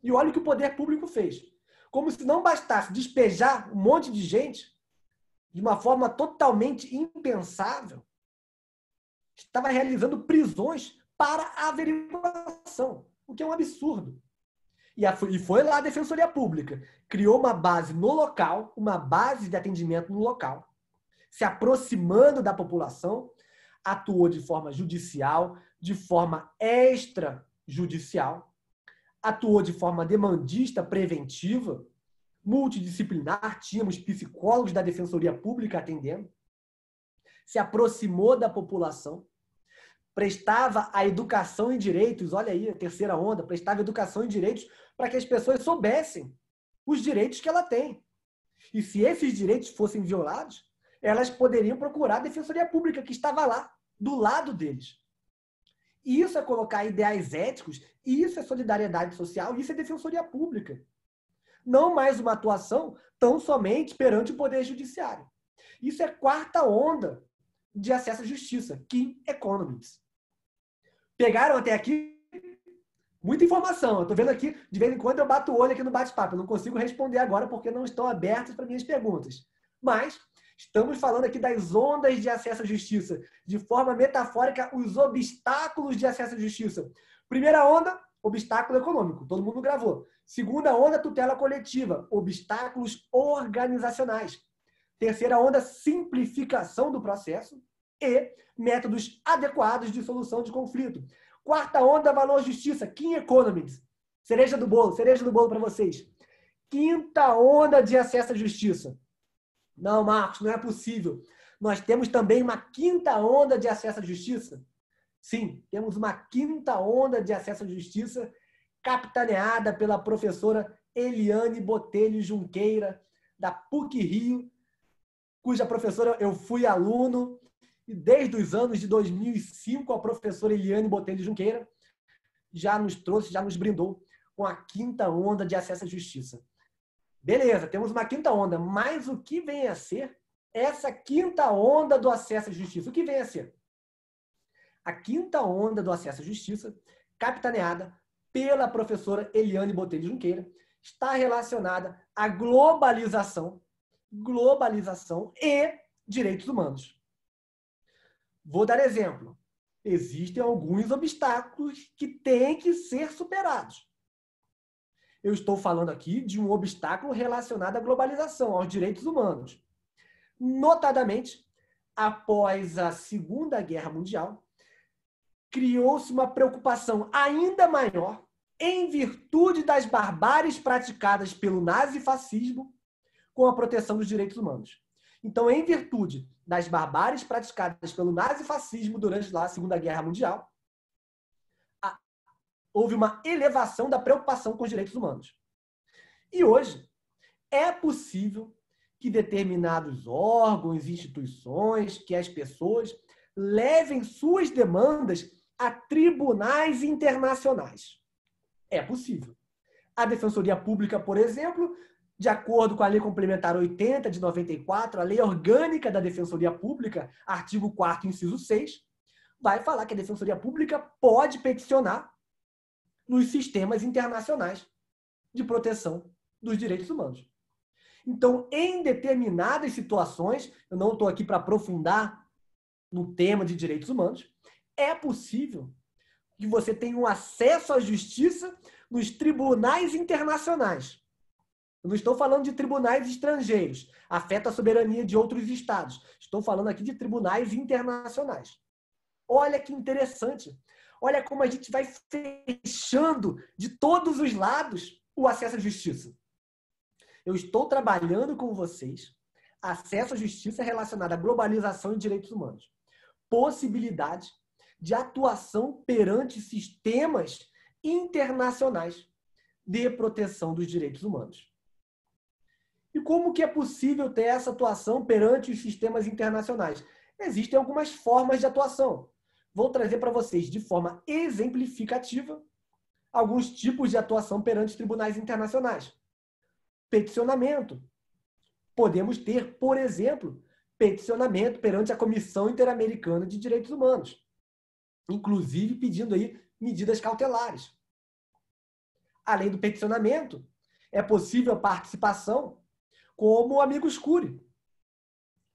E olha o que o poder público fez. Como se não bastasse despejar um monte de gente de uma forma totalmente impensável, estava realizando prisões para averiguação, o que é um absurdo. E foi lá a Defensoria Pública, criou uma base no local, uma base de atendimento no local, se aproximando da população, atuou de forma judicial, de forma extrajudicial, atuou de forma demandista, preventiva, multidisciplinar, tínhamos psicólogos da Defensoria Pública atendendo, se aproximou da população, prestava a educação em direitos, olha aí a terceira onda, prestava educação em direitos para que as pessoas soubessem os direitos que ela tem. E se esses direitos fossem violados, elas poderiam procurar a Defensoria Pública, que estava lá, do lado deles. E isso é colocar ideais éticos, isso é solidariedade social, isso é Defensoria Pública. Não mais uma atuação tão somente perante o Poder Judiciário. Isso é quarta onda de acesso à justiça, Key Economics. Pegaram até aqui muita informação. Eu estou vendo aqui, de vez em quando eu bato o olho aqui no bate-papo. Eu não consigo responder agora porque não estão abertas para minhas perguntas. Mas estamos falando aqui das ondas de acesso à justiça. De forma metafórica, os obstáculos de acesso à justiça. Primeira onda, obstáculo econômico. Todo mundo gravou. Segunda onda, tutela coletiva. Obstáculos organizacionais. Terceira onda, simplificação do processo e métodos adequados de solução de conflito. Quarta onda, valor justiça, Key Economics. Cereja do bolo para vocês. Quinta onda de acesso à justiça. Não, Marcos, não é possível. Nós temos também uma quinta onda de acesso à justiça? Sim, temos uma quinta onda de acesso à justiça capitaneada pela professora Eliane Botelho Junqueira, da PUC-Rio, cuja professora eu fui aluno, e desde os anos de 2005 a professora Eliane Botelho Junqueira já nos trouxe, já nos brindou com a quinta onda de acesso à justiça. Beleza, temos uma quinta onda, mas o que vem a ser essa quinta onda do acesso à justiça? O que vem a ser? A quinta onda do acesso à justiça, capitaneada pela professora Eliane Botelho Junqueira, está relacionada à globalização e direitos humanos. Vou dar exemplo. Existem alguns obstáculos que têm que ser superados. Eu estou falando aqui de um obstáculo relacionado à globalização, aos direitos humanos. Notadamente, após a Segunda Guerra Mundial, criou-se uma preocupação ainda maior em virtude das barbáries praticadas pelo nazifascismo com a proteção dos direitos humanos. Então, em virtude das barbáries praticadas pelo nazifascismo durante a Segunda Guerra Mundial, houve uma elevação da preocupação com os direitos humanos. E hoje, é possível que determinados órgãos, instituições, que as pessoas levem suas demandas a tribunais internacionais. É possível. A Defensoria Pública, por exemplo, de acordo com a Lei Complementar 80 de 94, a Lei Orgânica da Defensoria Pública, artigo 4º, inciso 6, vai falar que a Defensoria Pública pode peticionar nos sistemas internacionais de proteção dos direitos humanos. Então, em determinadas situações, eu não estou aqui para aprofundar no tema de direitos humanos, é possível que você tenha um acesso à justiça nos tribunais internacionais. Eu não estou falando de tribunais estrangeiros, afeta a soberania de outros estados. Estou falando aqui de tribunais internacionais. Olha que interessante. Olha como a gente vai fechando de todos os lados o acesso à justiça. Eu estou trabalhando com vocês acesso à justiça relacionada à globalização e direitos humanos. Possibilidade de atuação perante sistemas internacionais de proteção dos direitos humanos. E como que é possível ter essa atuação perante os sistemas internacionais? Existem algumas formas de atuação. Vou trazer para vocês, de forma exemplificativa, alguns tipos de atuação perante os tribunais internacionais. Peticionamento. Podemos ter, por exemplo, peticionamento perante a Comissão Interamericana de Direitos Humanos, inclusive pedindo aí medidas cautelares. Além do peticionamento, é possível a participação como amicus curiae.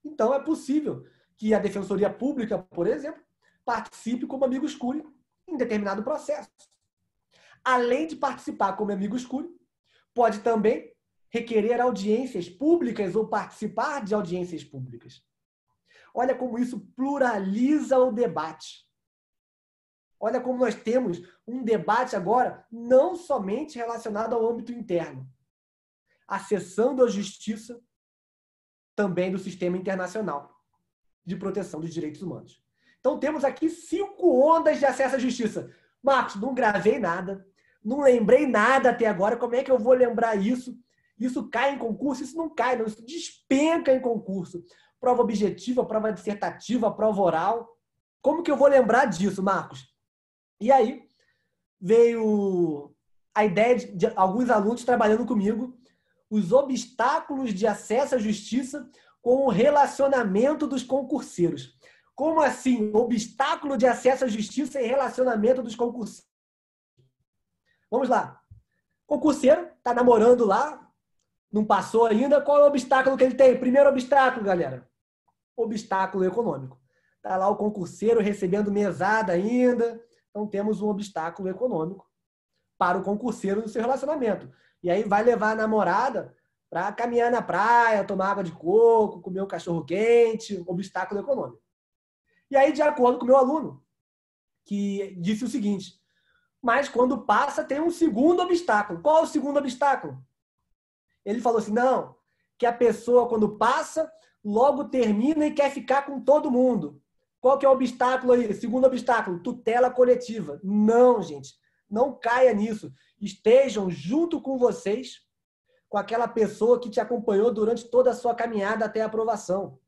Então, é possível que a Defensoria Pública, por exemplo, participe como amicus curiae em determinado processo. Além de participar como amicus curiae, pode também requerer audiências públicas ou participar de audiências públicas. Olha como isso pluraliza o debate. Olha como nós temos um debate agora não somente relacionado ao âmbito interno, acessando a justiça também do sistema internacional de proteção dos direitos humanos. Então temos aqui 5 ondas de acesso à justiça. Marcos, não gravei nada, não lembrei nada até agora, como é que eu vou lembrar isso? Isso cai em concurso? Isso não cai, não. Isso despenca em concurso. Prova objetiva, prova dissertativa, prova oral. Como que eu vou lembrar disso, Marcos? E aí veio a ideia de alguns alunos trabalhando comigo, os obstáculos de acesso à justiça com o relacionamento dos concurseiros. Como assim? Obstáculo de acesso à justiça e relacionamento dos concurseiros. Vamos lá. Concurseiro está namorando lá, não passou ainda. Qual é o obstáculo que ele tem? Primeiro obstáculo, galera. Obstáculo econômico. Está lá o concurseiro recebendo mesada ainda. Então, temos um obstáculo econômico para o concurseiro no seu relacionamento. E aí vai levar a namorada para caminhar na praia, tomar água de coco, comer um cachorro quente, obstáculo econômico. E aí, de acordo com o meu aluno, que disse o seguinte, mas quando passa tem um segundo obstáculo. Qual é o segundo obstáculo? Ele falou assim, não, que a pessoa quando passa, logo termina e quer ficar com todo mundo. Qual que é o obstáculo aí? Segundo obstáculo, tutela coletiva. Não, gente, não caia nisso. Estejam junto com vocês, com aquela pessoa que te acompanhou durante toda a sua caminhada até a aprovação.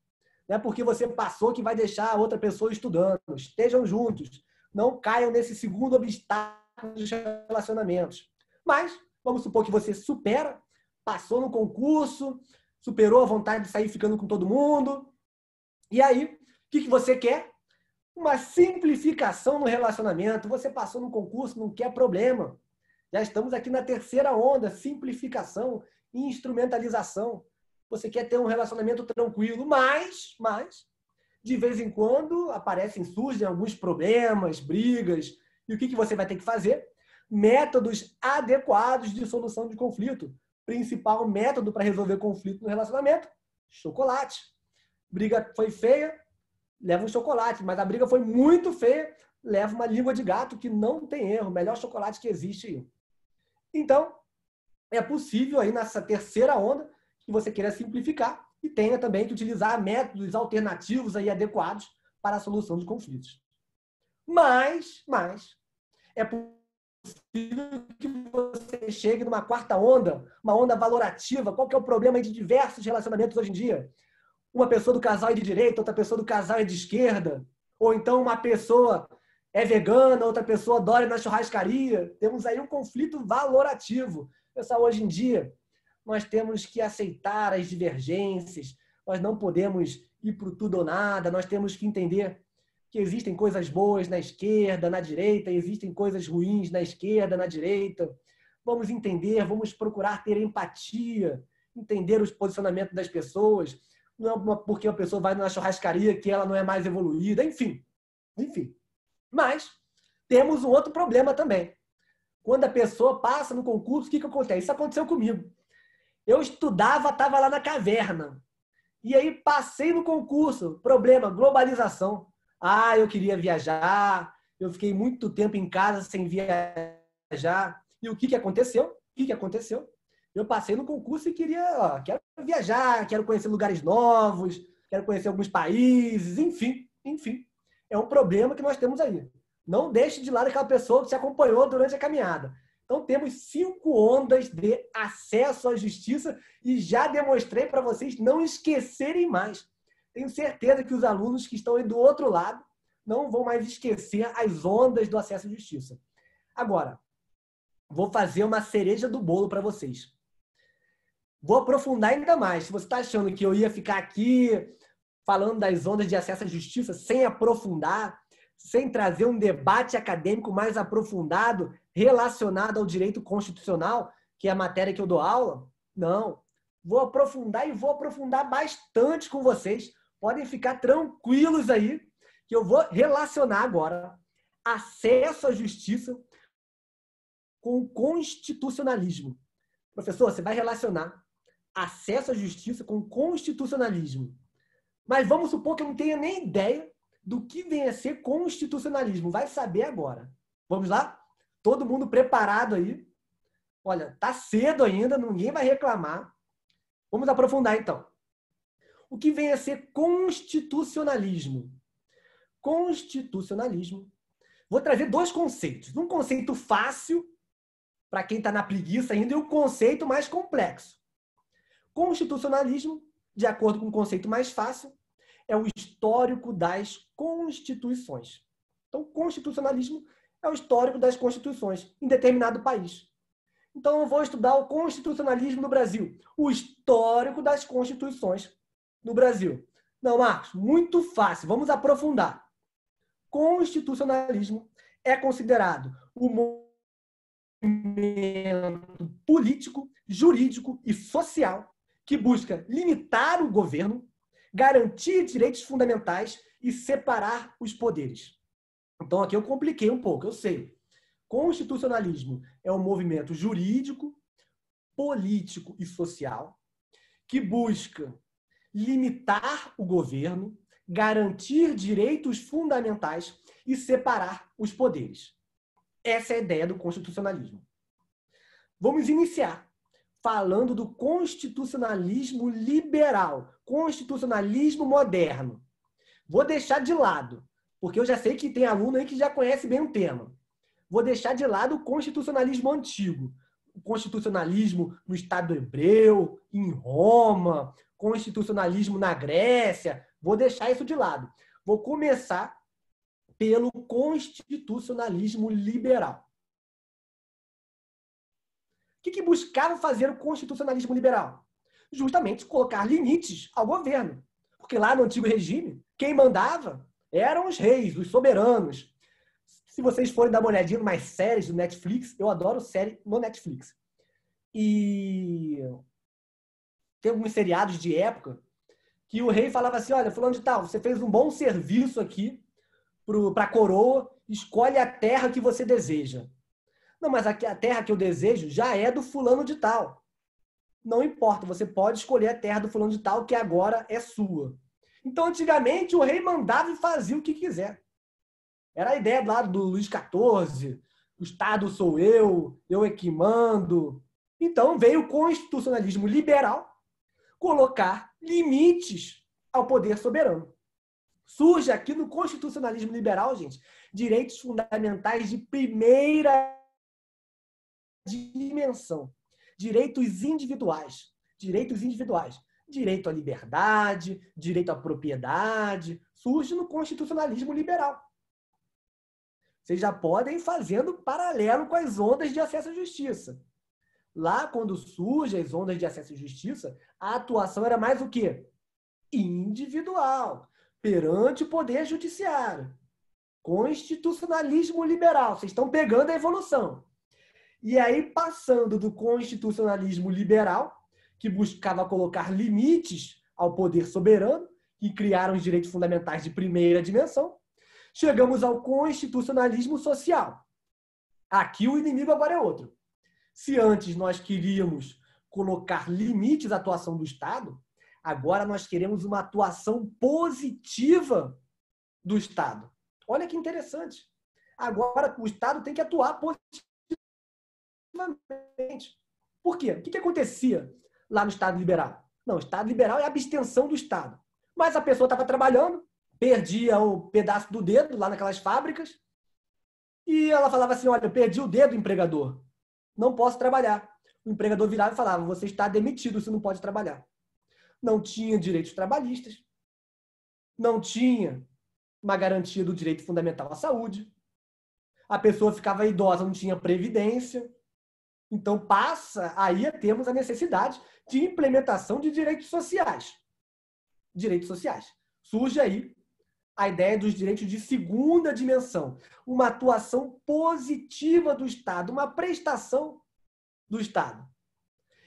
Não é porque você passou que vai deixar a outra pessoa estudando. Estejam juntos. Não caiam nesse segundo obstáculo dos relacionamentos. Mas, vamos supor que você supera, passou no concurso, superou a vontade de sair ficando com todo mundo. E aí, o que você quer? Uma simplificação no relacionamento. Você passou no concurso, não quer problema. Já estamos aqui na terceira onda, simplificação e instrumentalização. Você quer ter um relacionamento tranquilo, mas de vez em quando surgem alguns problemas, brigas. E o que você vai ter que fazer? métodos adequados de solução de conflito. Principal método para resolver conflito no relacionamento: chocolate. Briga foi feia, leva um chocolate. Mas a briga foi muito feia, leva uma língua de gato que não tem erro. Melhor chocolate que existe. Então, é possível aí nessa terceira onda que você queira simplificar e tenha também que utilizar métodos alternativos aí adequados para a solução de conflitos. Mas é possível que você chegue numa quarta onda, uma onda valorativa. Qual que é o problema de diversos relacionamentos hoje em dia? Uma pessoa do casal é de direita, outra pessoa do casal é de esquerda. Ou então uma pessoa é vegana, outra pessoa adora ir na churrascaria. Temos aí um conflito valorativo. Pessoal, hoje em dia, nós temos que aceitar as divergências. Nós não podemos ir para o tudo ou nada. Nós temos que entender que existem coisas boas na esquerda, na direita, existem coisas ruins na esquerda, na direita. Vamos entender, vamos procurar ter empatia, entender os posicionamentos das pessoas. Não é porque a pessoa vai na churrascaria que ela não é mais evoluída, enfim. Mas temos um outro problema também. Quando a pessoa passa no concurso, o que acontece? Isso aconteceu comigo. Eu estudava, estava lá na caverna. E aí passei no concurso. Problema, globalização. Eu queria viajar, eu fiquei muito tempo em casa sem viajar. E o que aconteceu? Eu passei no concurso e quero viajar, quero conhecer lugares novos, quero conhecer alguns países, enfim. É um problema que nós temos aí. Não deixe de lado aquela pessoa que te acompanhou durante a caminhada. Então, temos 5 ondas de acesso à justiça e já demonstrei para vocês não esquecerem mais. Tenho certeza que os alunos que estão aí do outro lado não vão mais esquecer as ondas do acesso à justiça. Agora, vou fazer uma cereja do bolo para vocês. Vou aprofundar ainda mais. Se você está achando que eu ia ficar aqui falando das ondas de acesso à justiça sem aprofundar, sem trazer um debate acadêmico mais aprofundado relacionado ao direito constitucional, que é a matéria que eu dou aula, não. Vou aprofundar e vou aprofundar bastante com vocês. Podem ficar tranquilos aí, que eu vou relacionar agora acesso à justiça com constitucionalismo. Professor, você vai relacionar acesso à justiça com constitucionalismo. Mas vamos supor que eu não tenha nem ideia do que vem a ser constitucionalismo. Vai saber agora. Vamos lá? Todo mundo preparado aí? Olha, tá cedo ainda, ninguém vai reclamar. Vamos aprofundar então. O que vem a ser constitucionalismo? Constitucionalismo. Vou trazer 2 conceitos. Um conceito fácil, para quem está na preguiça ainda, e um conceito mais complexo. Constitucionalismo, de acordo com o conceito mais fácil, é o histórico das constituições. Então, constitucionalismo é o histórico das constituições em determinado país. Então, eu vou estudar o constitucionalismo no Brasil, o histórico das constituições no Brasil. Não, Marcos, muito fácil. Vamos aprofundar. Constitucionalismo é considerado o movimento político, jurídico e social que busca limitar o governo, garantir direitos fundamentais e separar os poderes. Então, aqui eu compliquei um pouco, eu sei. Constitucionalismo é um movimento jurídico, político e social que busca limitar o governo, garantir direitos fundamentais e separar os poderes. Essa é a ideia do constitucionalismo. Vamos iniciar falando do constitucionalismo liberal, constitucionalismo moderno. Vou deixar de lado, porque eu já sei que tem aluno aí que já conhece bem o tema. Vou deixar de lado o constitucionalismo antigo, o constitucionalismo no Estado hebreu, em Roma, constitucionalismo na Grécia. Vou deixar isso de lado. Vou começar pelo constitucionalismo liberal. O que buscava fazer o constitucionalismo liberal? Justamente colocar limites ao governo. Porque lá no antigo regime, quem mandava eram os reis, os soberanos. Se vocês forem dar uma olhadinha em umas séries do Netflix, eu adoro série no Netflix. E tem alguns seriados de época que o rei falava assim, olha, fulano de tal, você fez um bom serviço aqui para a coroa, escolhe a terra que você deseja. Não, mas a terra que eu desejo já é do fulano de tal. Não importa, você pode escolher a terra do fulano de tal, que agora é sua. Então, antigamente, o rei mandava e fazia o que quiser. Era a ideia lá do Luís XIV, o Estado sou eu é que mando. Então, veio o constitucionalismo liberal colocar limites ao poder soberano. Surge aqui no constitucionalismo liberal, gente, direitos fundamentais de primeira dimensão. Direitos individuais. Direitos individuais. Direito à liberdade, direito à propriedade. Surge no constitucionalismo liberal. Vocês já podem ir fazendo paralelo com as ondas de acesso à justiça. Lá, quando surgem as ondas de acesso à justiça, a atuação era mais o quê? Individual, perante o poder judiciário. Constitucionalismo liberal. Vocês estão pegando a evolução. E aí, passando do constitucionalismo liberal, que buscava colocar limites ao poder soberano, que criaram os direitos fundamentais de primeira dimensão, chegamos ao constitucionalismo social. Aqui o inimigo agora é outro. Se antes nós queríamos colocar limites à atuação do Estado, agora nós queremos uma atuação positiva do Estado. Olha que interessante. Agora o Estado tem que atuar positivamente. Por quê? O que acontecia lá no Estado liberal? Não, o Estado liberal é a abstenção do Estado. Mas a pessoa estava trabalhando, perdia o pedaço do dedo lá naquelas fábricas, e ela falava assim, olha, eu perdi o dedo, empregador. Não posso trabalhar. O empregador virava e falava, você está demitido, você não pode trabalhar. Não tinha direitos trabalhistas, não tinha uma garantia do direito fundamental à saúde, a pessoa ficava idosa, não tinha previdência. Então passa aí a termos a necessidade de implementação de direitos sociais. Direitos sociais. Surge aí a ideia dos direitos de segunda dimensão, uma atuação positiva do Estado, uma prestação do Estado.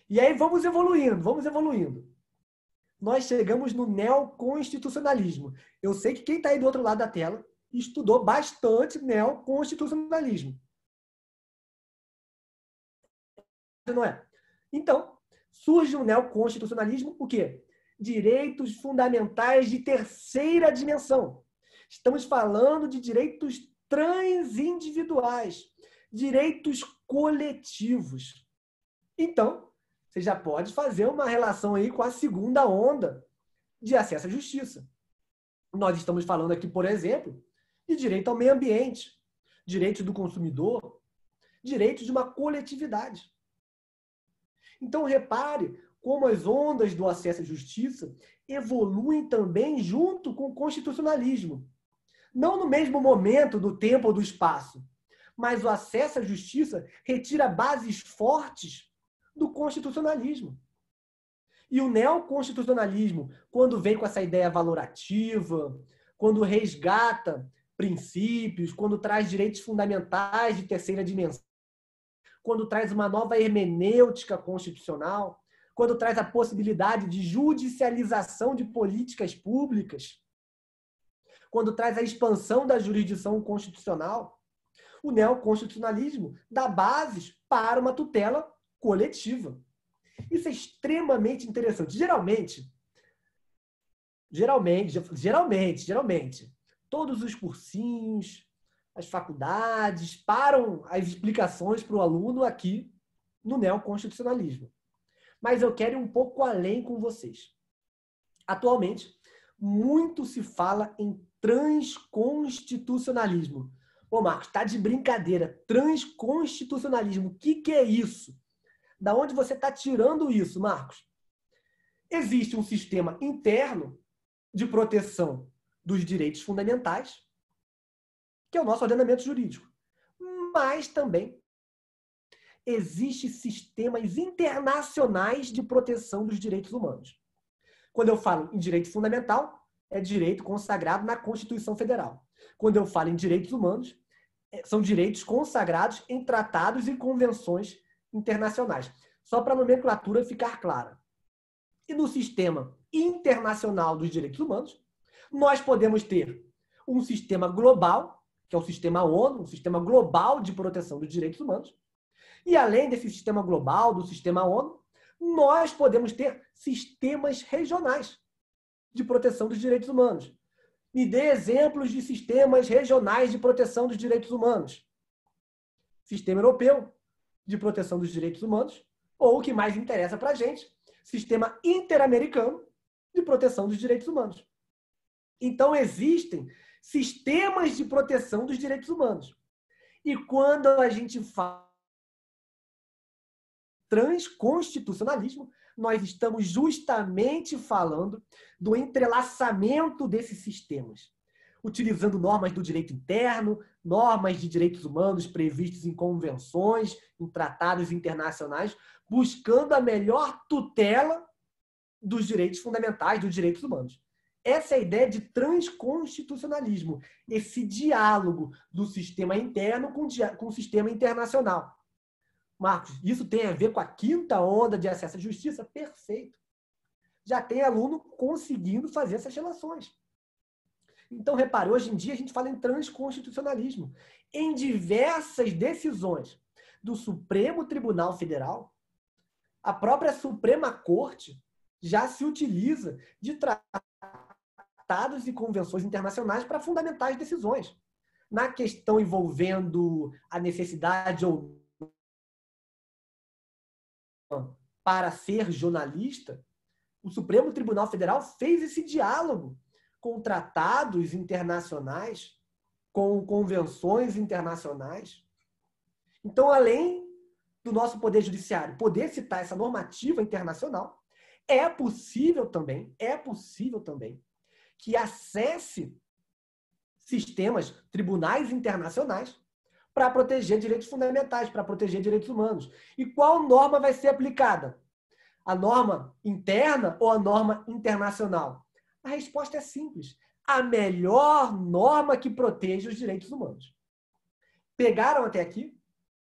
E aí vamos evoluindo. Nós chegamos no neoconstitucionalismo. Eu sei que quem está aí do outro lado da tela estudou bastante neoconstitucionalismo. Não é? Então, surge o neoconstitucionalismo, o quê? Direitos fundamentais de terceira dimensão. Estamos falando de direitos transindividuais, direitos coletivos. Então, você já pode fazer uma relação aí com a segunda onda de acesso à justiça. Nós estamos falando aqui, por exemplo, de direito ao meio ambiente, direitos do consumidor, direitos de uma coletividade. Então, repare como as ondas do acesso à justiça evoluem também junto com o constitucionalismo. Não no mesmo momento, do tempo ou do espaço, mas o acesso à justiça retira bases fortes do constitucionalismo. E o neoconstitucionalismo, quando vem com essa ideia valorativa, quando resgata princípios, quando traz direitos fundamentais de terceira dimensão, quando traz uma nova hermenêutica constitucional, quando traz a possibilidade de judicialização de políticas públicas, quando traz a expansão da jurisdição constitucional, o neoconstitucionalismo dá bases para uma tutela coletiva. Isso é extremamente interessante. Geralmente, todos os cursinhos, as faculdades param as explicações para o aluno aqui no neoconstitucionalismo. Mas eu quero ir um pouco além com vocês. Atualmente, muito se fala em transconstitucionalismo. Ô, Marcos, está de brincadeira. Transconstitucionalismo, o que é isso? Da onde você está tirando isso, Marcos? Existe um sistema interno de proteção dos direitos fundamentais, que é o nosso ordenamento jurídico. Mas também existem sistemas internacionais de proteção dos direitos humanos. Quando eu falo em direito fundamental, é direito consagrado na Constituição Federal. Quando eu falo em direitos humanos, são direitos consagrados em tratados e convenções internacionais. Só para a nomenclatura ficar clara. E no sistema internacional dos direitos humanos, nós podemos ter um sistema global, que é o sistema ONU, o sistema global de proteção dos direitos humanos. E além desse sistema global, do sistema ONU, nós podemos ter sistemas regionais de proteção dos direitos humanos. Me dê exemplos de sistemas regionais de proteção dos direitos humanos. Sistema europeu de proteção dos direitos humanos, ou o que mais interessa para a gente, sistema interamericano de proteção dos direitos humanos. Então, existem sistemas de proteção dos direitos humanos. E quando a gente fala transconstitucionalismo, nós estamos justamente falando do entrelaçamento desses sistemas, utilizando normas do direito interno, normas de direitos humanos previstos em convenções, em tratados internacionais, buscando a melhor tutela dos direitos fundamentais, dos direitos humanos. Essa é a ideia de transconstitucionalismo, esse diálogo do sistema interno com o sistema internacional. Marcos, isso tem a ver com a quinta onda de acesso à justiça? Perfeito. Já tem aluno conseguindo fazer essas relações. Então, repare, hoje em dia a gente fala em transconstitucionalismo. Em diversas decisões do Supremo Tribunal Federal, a própria Suprema Corte já se utiliza de tratados e convenções internacionais para fundamentar as decisões. Na questão envolvendo a necessidade ou para ser jornalista, o Supremo Tribunal Federal fez esse diálogo com tratados internacionais, com convenções internacionais. Então, além do nosso Poder Judiciário poder citar essa normativa internacional, é possível também que acesse sistemas, tribunais internacionais, para proteger direitos fundamentais, para proteger direitos humanos. E qual norma vai ser aplicada? A norma interna ou a norma internacional? A resposta é simples. A melhor norma que proteja os direitos humanos. Pegaram até aqui?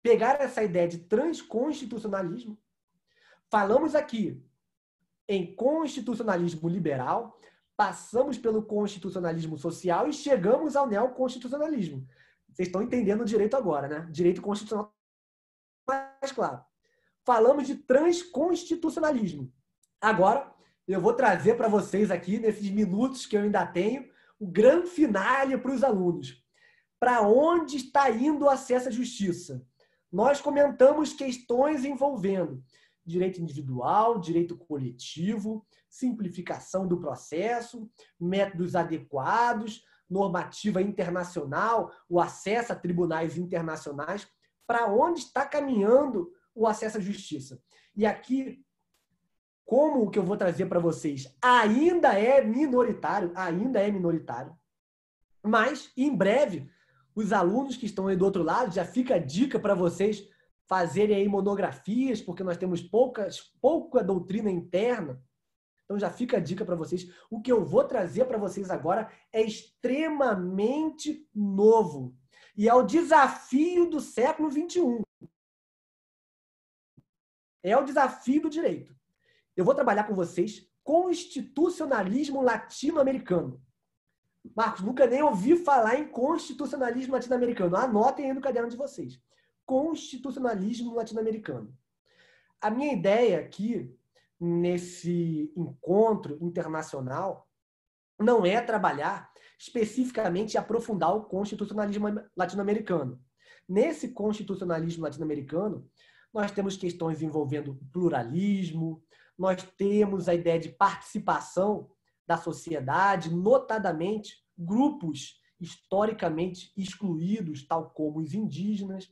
Pegaram essa ideia de transconstitucionalismo? Falamos aqui em constitucionalismo liberal, passamos pelo constitucionalismo social e chegamos ao neoconstitucionalismo. Vocês estão entendendo o direito agora, né? Direito constitucional mais claro. Falamos de transconstitucionalismo. Agora, eu vou trazer para vocês aqui, nesses minutos que eu ainda tenho, o grande finale para os alunos. Para onde está indo o acesso à justiça? Nós comentamos questões envolvendo direito individual, direito coletivo, simplificação do processo, métodos adequados, normativa internacional, o acesso a tribunais internacionais. Para onde está caminhando o acesso à justiça? E aqui, como o que eu vou trazer para vocês ainda é minoritário, mas em breve, os alunos que estão aí do outro lado, já fica a dica para vocês fazerem aí monografias, porque nós temos pouca doutrina interna. Então já fica a dica para vocês. O que eu vou trazer para vocês agora é extremamente novo. E é o desafio do século XXI. É o desafio do direito. Eu vou trabalhar com vocês constitucionalismo latino-americano. Marcos, nunca nem ouvi falar em constitucionalismo latino-americano. Anotem aí no caderno de vocês. Constitucionalismo latino-americano. A minha ideia aqui, nesse encontro internacional, não é trabalhar especificamente e aprofundar o constitucionalismo latino-americano. Nesse constitucionalismo latino-americano, nós temos questões envolvendo pluralismo, nós temos a ideia de participação da sociedade, notadamente grupos historicamente excluídos, tal como os indígenas.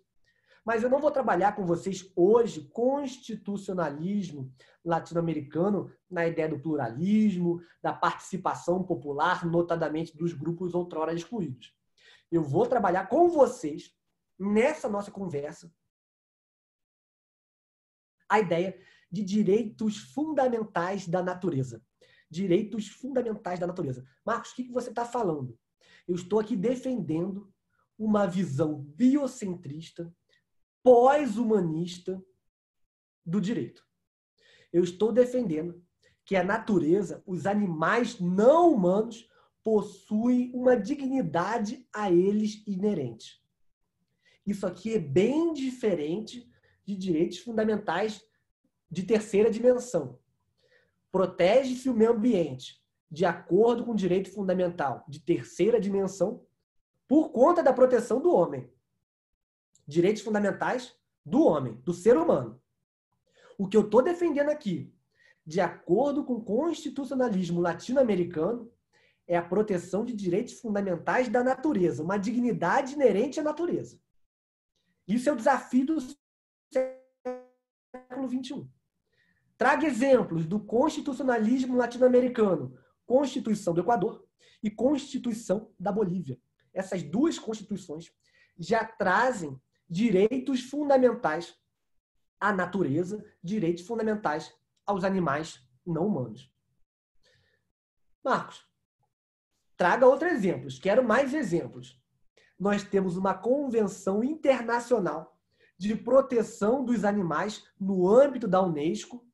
Mas eu não vou trabalhar com vocês hoje constitucionalismo latino-americano na ideia do pluralismo, da participação popular, notadamente dos grupos outrora excluídos. Eu vou trabalhar com vocês, nessa nossa conversa, a ideia de direitos fundamentais da natureza. Direitos fundamentais da natureza. Marcos, o que você está falando? Eu estou aqui defendendo uma visão biocentrista, pós-humanista do direito. Eu estou defendendo que a natureza, os animais não humanos, possuem uma dignidade a eles inerente. Isso aqui é bem diferente de direitos fundamentais de terceira dimensão. Protege-se o meio ambiente de acordo com o direito fundamental de terceira dimensão por conta da proteção do homem. Direitos fundamentais do homem, do ser humano. O que eu estou defendendo aqui, de acordo com o constitucionalismo latino-americano, é a proteção de direitos fundamentais da natureza, uma dignidade inerente à natureza. Isso é o desafio do século XXI. Traga exemplos do constitucionalismo latino-americano, Constituição do Equador e Constituição da Bolívia. Essas duas constituições já trazem direitos fundamentais à natureza, direitos fundamentais aos animais não humanos. Marcos, traga outros exemplos. Quero mais exemplos. Nós temos uma convenção internacional de proteção dos animais no âmbito da Unesco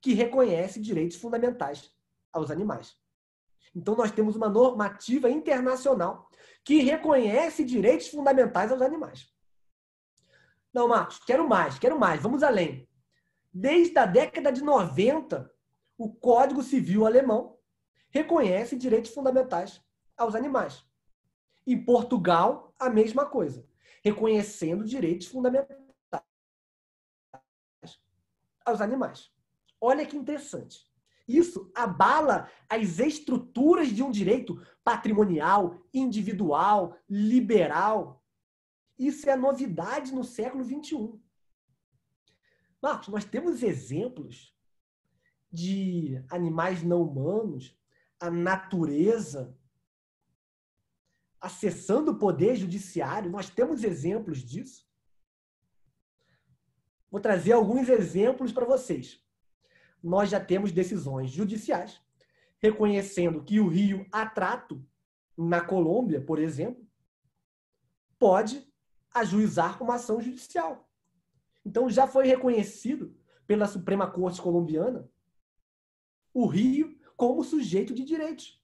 que reconhece direitos fundamentais aos animais. Então, nós temos uma normativa internacional que reconhece direitos fundamentais aos animais. Não, Marcos, quero mais, vamos além. Desde a década de 90, o Código Civil alemão reconhece direitos fundamentais aos animais. Em Portugal, a mesma coisa, reconhecendo direitos fundamentais aos animais. Olha que interessante. Isso abala as estruturas de um direito patrimonial, individual, liberal. Isso é a novidade no século XXI. Marcos, nós temos exemplos de animais não humanos, a natureza, acessando o poder judiciário. Nós temos exemplos disso. Vou trazer alguns exemplos para vocês. Nós já temos decisões judiciais reconhecendo que o rio Atrato, na Colômbia, por exemplo, pode ajuizar uma ação judicial. Então, já foi reconhecido pela Suprema Corte colombiana o rio como sujeito de direitos.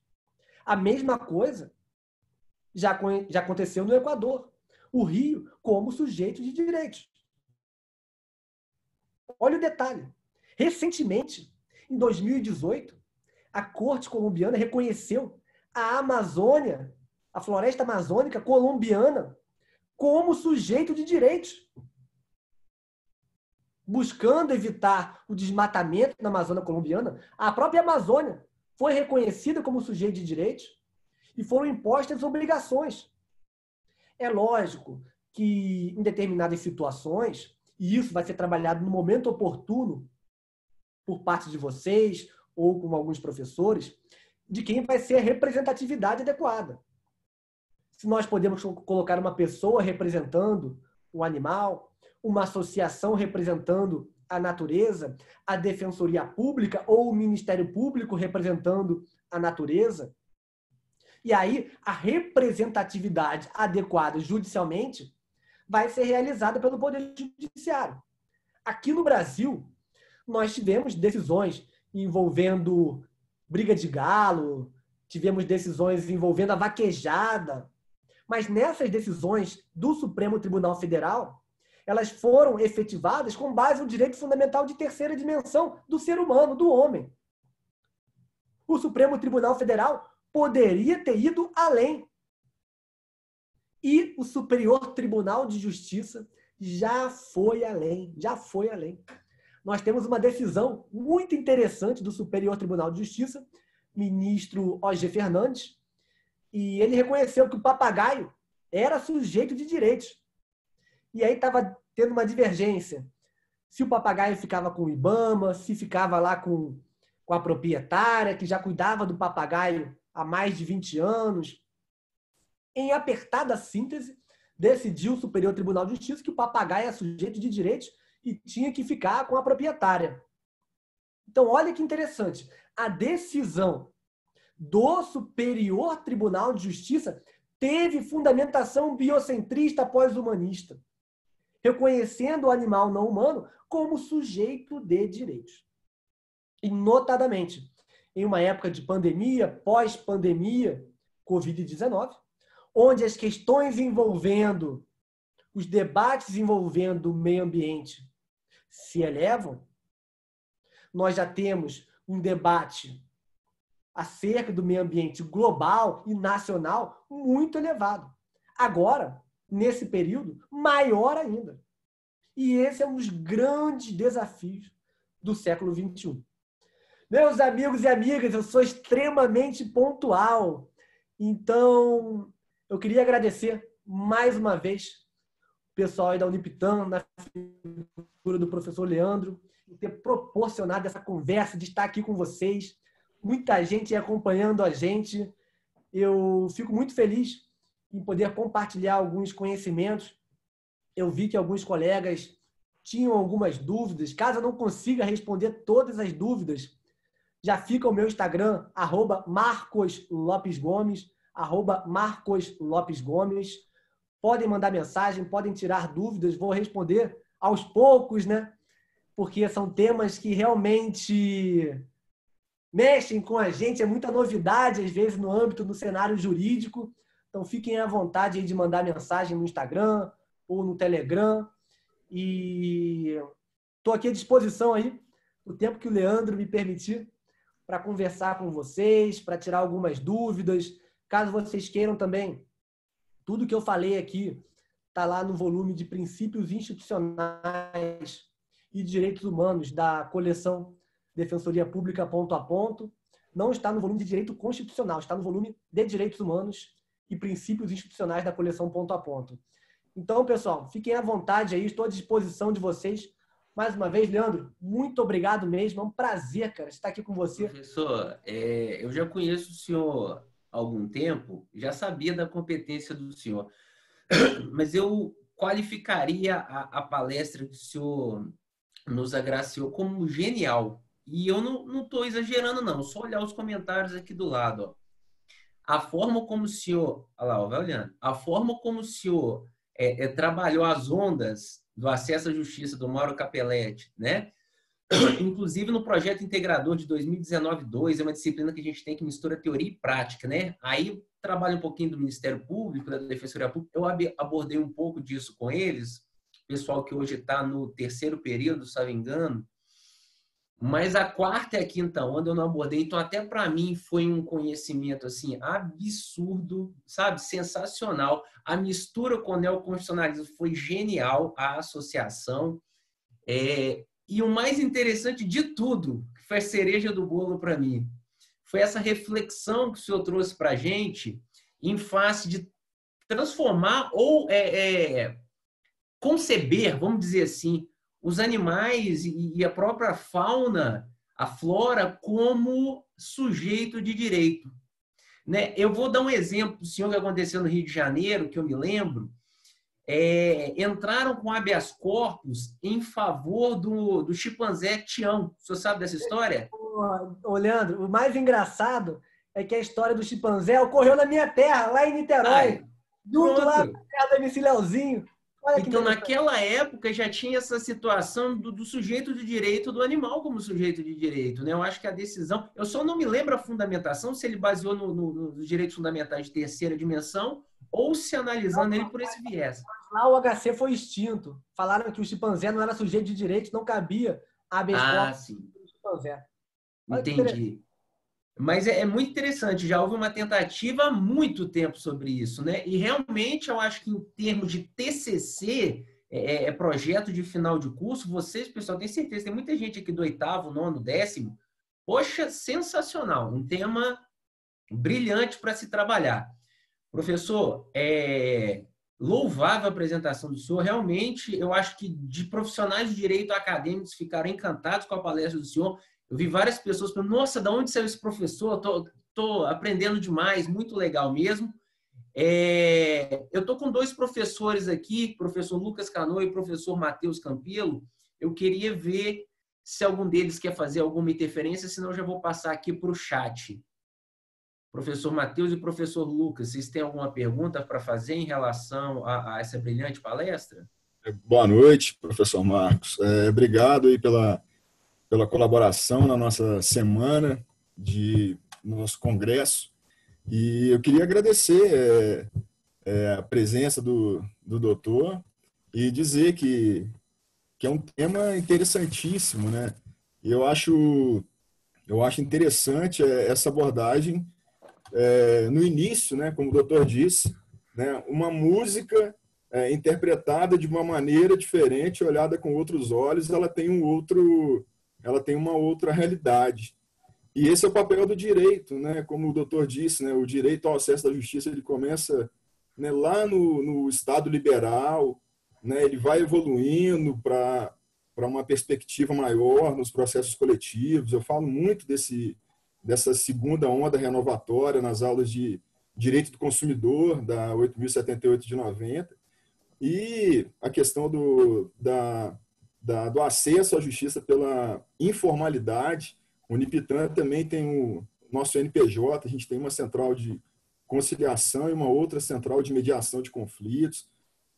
A mesma coisa já aconteceu no Equador. O rio como sujeito de direitos. Olha o detalhe. Recentemente, em 2018, a Corte colombiana reconheceu a Amazônia, a floresta amazônica colombiana, como sujeito de direitos, buscando evitar o desmatamento na Amazônia colombiana. A própria Amazônia foi reconhecida como sujeito de direitos e foram impostas obrigações. É lógico que, em determinadas situações, e isso vai ser trabalhado no momento oportuno por parte de vocês ou com alguns professores, de quem vai ser a representatividade adequada. Se nós podemos colocar uma pessoa representando o animal, uma associação representando a natureza, a Defensoria Pública ou o Ministério Público representando a natureza, e aí a representatividade adequada judicialmente vai ser realizada pelo Poder Judiciário. Aqui no Brasil, nós tivemos decisões envolvendo briga de galo, tivemos decisões envolvendo a vaquejada, mas nessas decisões do Supremo Tribunal Federal, elas foram efetivadas com base no direito fundamental de terceira dimensão do ser humano, do homem. O Supremo Tribunal Federal poderia ter ido além. E o Superior Tribunal de Justiça já foi além, Nós temos uma decisão muito interessante do Superior Tribunal de Justiça, ministro O.G. Fernandes, e ele reconheceu que o papagaio era sujeito de direitos. E aí estava tendo uma divergência. Se o papagaio ficava com o IBAMA, se ficava lá com a proprietária, que já cuidava do papagaio há mais de 20 anos. Em apertada síntese, decidiu o Superior Tribunal de Justiça que o papagaio é sujeito de direitos e tinha que ficar com a proprietária. Então, olha que interessante. A decisão do Superior Tribunal de Justiça teve fundamentação biocentrista pós-humanista, reconhecendo o animal não humano como sujeito de direitos. E, notadamente, em uma época de pandemia, pós-pandemia, Covid-19, onde as questões envolvendo, os debates envolvendo o meio ambiente se elevam. Nós já temos um debate acerca do meio ambiente global e nacional muito elevado. Agora, nesse período, maior ainda. E esse é um dos grandes desafios do século XXI. Meus amigos e amigas, eu sou extremamente pontual. Então, eu queria agradecer mais uma vez o pessoal aí da Unipitã, na figura do professor Leandro, por ter proporcionado essa conversa, de estar aqui com vocês. Muita gente acompanhando a gente. Eu fico muito feliz em poder compartilhar alguns conhecimentos. Eu vi que alguns colegas tinham algumas dúvidas. Caso eu não consiga responder todas as dúvidas, já fica o meu Instagram, @MarcosLopesGomes, @MarcosLopesGomes. Podem mandar mensagem, podem tirar dúvidas, vou responder aos poucos, né? Porque são temas que realmente mexem com a gente, é muita novidade, às vezes, no âmbito do cenário jurídico. Então, fiquem à vontade aí de mandar mensagem no Instagram ou no Telegram. E estou aqui à disposição aí, o tempo que o Leandro me permitir, para conversar com vocês, para tirar algumas dúvidas. Caso vocês queiram também, tudo que eu falei aqui está lá no volume de Princípios Institucionais e Direitos Humanos da coleção Defensoria Pública Ponto a Ponto. Não está no volume de Direito Constitucional, está no volume de Direitos Humanos e Princípios Institucionais da coleção Ponto a Ponto. Então, pessoal, fiquem à vontade aí, estou à disposição de vocês. Mais uma vez, Leandro, muito obrigado mesmo. É um prazer, cara, estar aqui com você. Professor, eu já conheço o senhor há algum tempo, já sabia da competência do senhor, mas eu qualificaria a palestra que o senhor nos agraciou como genial. E eu não estou exagerando, não. Só olhar os comentários aqui do lado. Ó. A forma como o senhor... Olha lá, ó, vai olhando. A forma como o senhor trabalhou as ondas do acesso à justiça do Mauro Capelletti, né? Inclusive no projeto integrador de 2019-2, é uma disciplina que a gente tem que mistura teoria e prática, né? Aí trabalho um pouquinho do Ministério Público, da Defensoria Pública. Eu abordei um pouco disso com eles, pessoal que hoje está no 3º período, se não me engano. Mas a 4ª e a 5ª onda eu não abordei, então até para mim foi um conhecimento assim absurdo, sabe? Sensacional. A mistura com o neoconstitucionalismo foi genial, a associação. E o mais interessante de tudo, que foi a cereja do bolo para mim, foi essa reflexão que o senhor trouxe para a gente em face de transformar ou conceber, vamos dizer assim, os animais e a própria fauna, a flora, como sujeito de direito. Né? Eu vou dar um exemplo do senhor que aconteceu no Rio de Janeiro, que eu me lembro. Entraram com habeas corpus em favor do chimpanzé Tião. O senhor sabe dessa história? Ô, Leandro, o mais engraçado é que a história do chimpanzé ocorreu na minha terra, lá em Niterói. Junto lá na terra do MC Leozinho. Então, naquela época, já tinha essa situação do sujeito de direito, do animal como sujeito de direito. Né? Eu acho que a decisão... Eu só não me lembro a fundamentação, se ele baseou nos direitos fundamentais de 3ª dimensão ou se analisando ele por esse viés. Lá o HC foi extinto. Falaram que o chimpanzé não era sujeito de direito, não cabia habeas corpus do chimpanzé. Entendi. Mas é muito interessante, já houve uma tentativa há muito tempo sobre isso, né? E realmente eu acho que em termos de TCC, projeto de final de curso, vocês, pessoal, tenho certeza, tem muita gente aqui do 8º, 9º, 10º. Poxa, sensacional, um tema brilhante para se trabalhar. Professor, louvável a apresentação do senhor, realmente eu acho que de profissionais de direito acadêmicos ficaram encantados com a palestra do senhor. Eu vi várias pessoas falando, nossa, de onde saiu esse professor? Estou aprendendo demais, muito legal mesmo. Eu estou com 2 professores aqui, professor Lucas Canoa e professor Matheus Campelo. Eu queria ver se algum deles quer fazer alguma interferência, senão eu já vou passar aqui para o chat. Professor Matheus e professor Lucas, vocês têm alguma pergunta para fazer em relação a essa brilhante palestra? Boa noite, professor Marcos. Obrigado aí pela colaboração na nossa semana. no nosso congresso. E eu queria agradecer a presença do doutor e dizer que é um tema interessantíssimo, né? E eu acho interessante essa abordagem no início, né? Como o doutor disse, né? Uma música interpretada de uma maneira diferente, olhada com outros olhos, ela tem uma outra realidade. E esse é o papel do direito, né? Como o doutor disse, né? O direito ao acesso à justiça ele começa, né, lá no Estado liberal, né? Ele vai evoluindo para uma perspectiva maior nos processos coletivos. Eu falo muito dessa segunda onda renovatória nas aulas de Direito do Consumidor, da 8.078 de 90, e a questão do acesso à justiça pela informalidade. O Unipitran também tem o nosso NPJ, a gente tem uma central de conciliação e uma outra central de mediação de conflitos,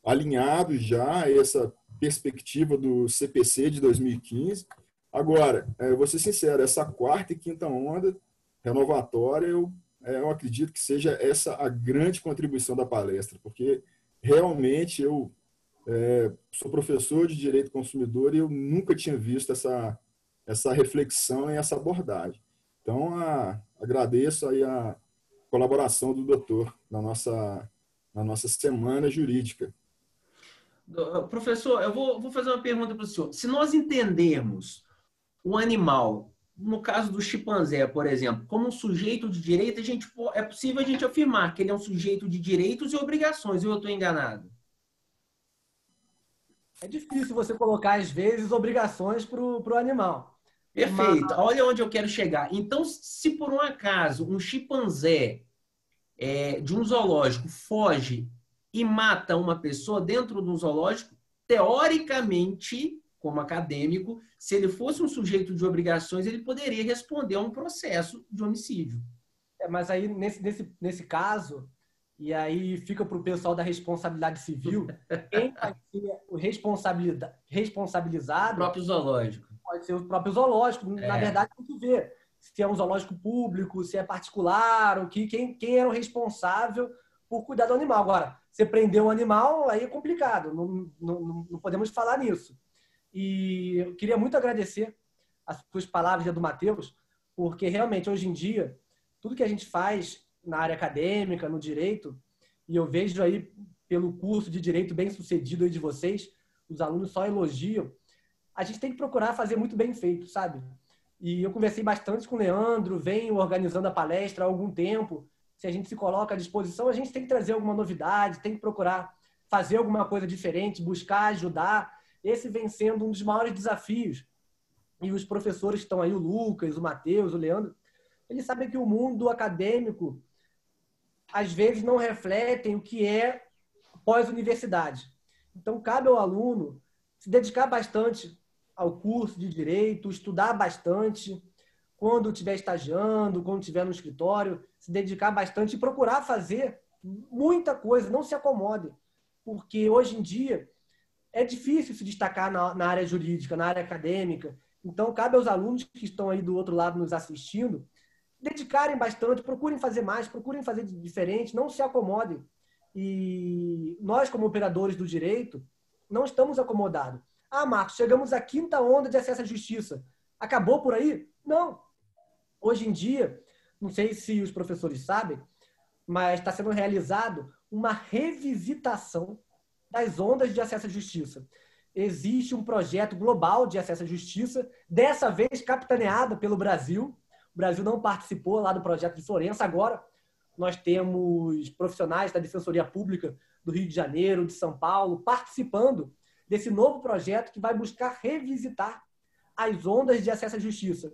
alinhados já a essa perspectiva do CPC de 2015. Agora, vou ser sincero, essa quarta e quinta onda renovatória, eu acredito que seja essa a grande contribuição da palestra, porque realmente eu sou professor de Direito do Consumidor e eu nunca tinha visto essa reflexão e essa abordagem. Então, agradeço aí a colaboração do doutor na nossa semana jurídica. Professor, eu vou fazer uma pergunta para o senhor. Se nós entendermos o animal, no caso do chimpanzé, por exemplo, como um sujeito de direito, é possível a gente afirmar que ele é um sujeito de direitos e obrigações, ou eu estou enganado? É difícil você colocar, às vezes, obrigações para o animal. Perfeito. Olha onde eu quero chegar. Então, se por um acaso um chimpanzé de um zoológico foge e mata uma pessoa dentro de um zoológico, teoricamente, como acadêmico, se ele fosse um sujeito de obrigações, ele poderia responder a um processo de homicídio. Mas aí, nesse caso, e aí fica para o pessoal da responsabilidade civil, quem vai ser o responsabilizado... O próprio zoológico. Pode ser o próprio zoológico. Na verdade, tem que ver se é um zoológico público, se é particular, quem era o responsável por cuidar do animal. Agora, você prender um animal, aí é complicado. Não podemos falar nisso. E eu queria muito agradecer as suas palavras do Matheus, porque realmente, hoje em dia, tudo que a gente faz na área acadêmica, no direito, e eu vejo aí pelo curso de direito bem sucedido aí de vocês, os alunos só elogiam, a gente tem que procurar fazer muito bem feito, sabe? E eu conversei bastante com o Leandro, venho organizando a palestra há algum tempo. Se a gente se coloca à disposição, a gente tem que trazer alguma novidade, tem que procurar fazer alguma coisa diferente, buscar ajudar. Esse vem sendo um dos maiores desafios. E os professores que estão aí, o Lucas, o Matheus, o Leandro, eles sabem que o mundo acadêmico, às vezes, não refletem o que é pós-universidade. Então, cabe ao aluno se dedicar bastante ao curso de direito, estudar bastante, quando estiver estagiando, quando estiver no escritório, se dedicar bastante e procurar fazer muita coisa, não se acomode, porque hoje em dia é difícil se destacar na área jurídica, na área acadêmica. Então, cabe aos alunos que estão aí do outro lado nos assistindo, dedicarem bastante, procurem fazer mais, procurem fazer diferente, não se acomodem. E nós, como operadores do direito, não estamos acomodados. Ah, Marcos, chegamos à quinta onda de acesso à justiça. Acabou por aí? Não. Hoje em dia, não sei se os professores sabem, mas está sendo realizado uma revisitação das ondas de acesso à justiça. Existe um projeto global de acesso à justiça, dessa vez capitaneado pelo Brasil. O Brasil não participou lá do projeto de Florença. Agora, nós temos profissionais da Defensoria Pública do Rio de Janeiro, de São Paulo, participando desse novo projeto que vai buscar revisitar as ondas de acesso à justiça.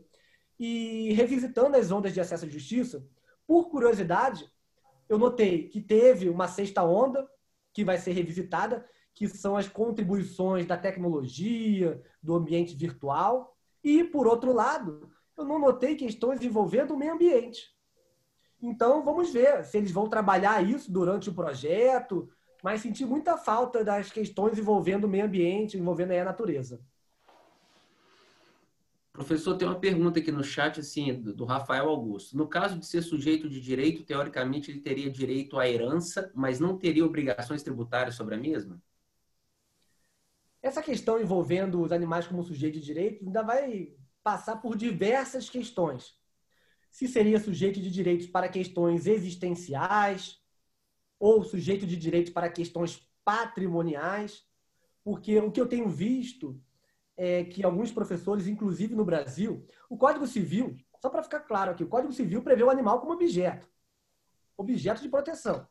E revisitando as ondas de acesso à justiça, por curiosidade, eu notei que teve uma sexta onda que vai ser revisitada, que são as contribuições da tecnologia, do ambiente virtual. E, por outro lado, eu não notei questões envolvendo o meio ambiente. Então, vamos ver se eles vão trabalhar isso durante o projeto, mas senti muita falta das questões envolvendo o meio ambiente, envolvendo aí a natureza. Professor, tem uma pergunta aqui no chat, assim, do Rafael Augusto. No caso de ser sujeito de direito, teoricamente ele teria direito à herança, mas não teria obrigações tributárias sobre a mesma? Essa questão envolvendo os animais como sujeito de direito ainda vai passar por diversas questões. Se seria sujeito de direitos para questões existenciais ou sujeito de direitos para questões patrimoniais, porque o que eu tenho visto é que alguns professores, inclusive no Brasil, o Código Civil, só para ficar claro aqui, o Código Civil prevê o animal como objeto de proteção.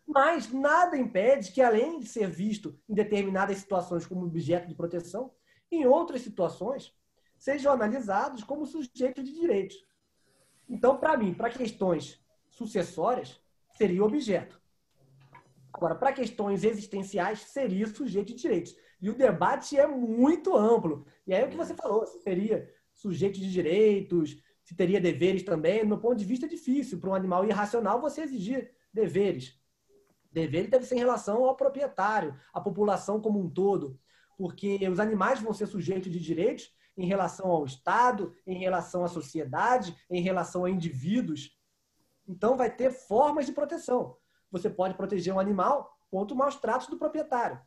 Mas nada impede que, além de ser visto em determinadas situações como objeto de proteção, em outras situações sejam analisados como sujeito de direitos. Então, para mim, para questões sucessórias, seria objeto. Agora, para questões existenciais, seria sujeito de direitos. E o debate é muito amplo. E aí é o que você falou, se seria sujeito de direitos, se teria deveres também. No ponto de vista, é difícil. Para um animal irracional, você exigir deveres. Deveres deve ser em relação ao proprietário, à população como um todo. Porque os animais vão ser sujeitos de direitos em relação ao Estado, em relação à sociedade, em relação a indivíduos. Então, vai ter formas de proteção. Você pode proteger um animal contra os maus tratos do proprietário.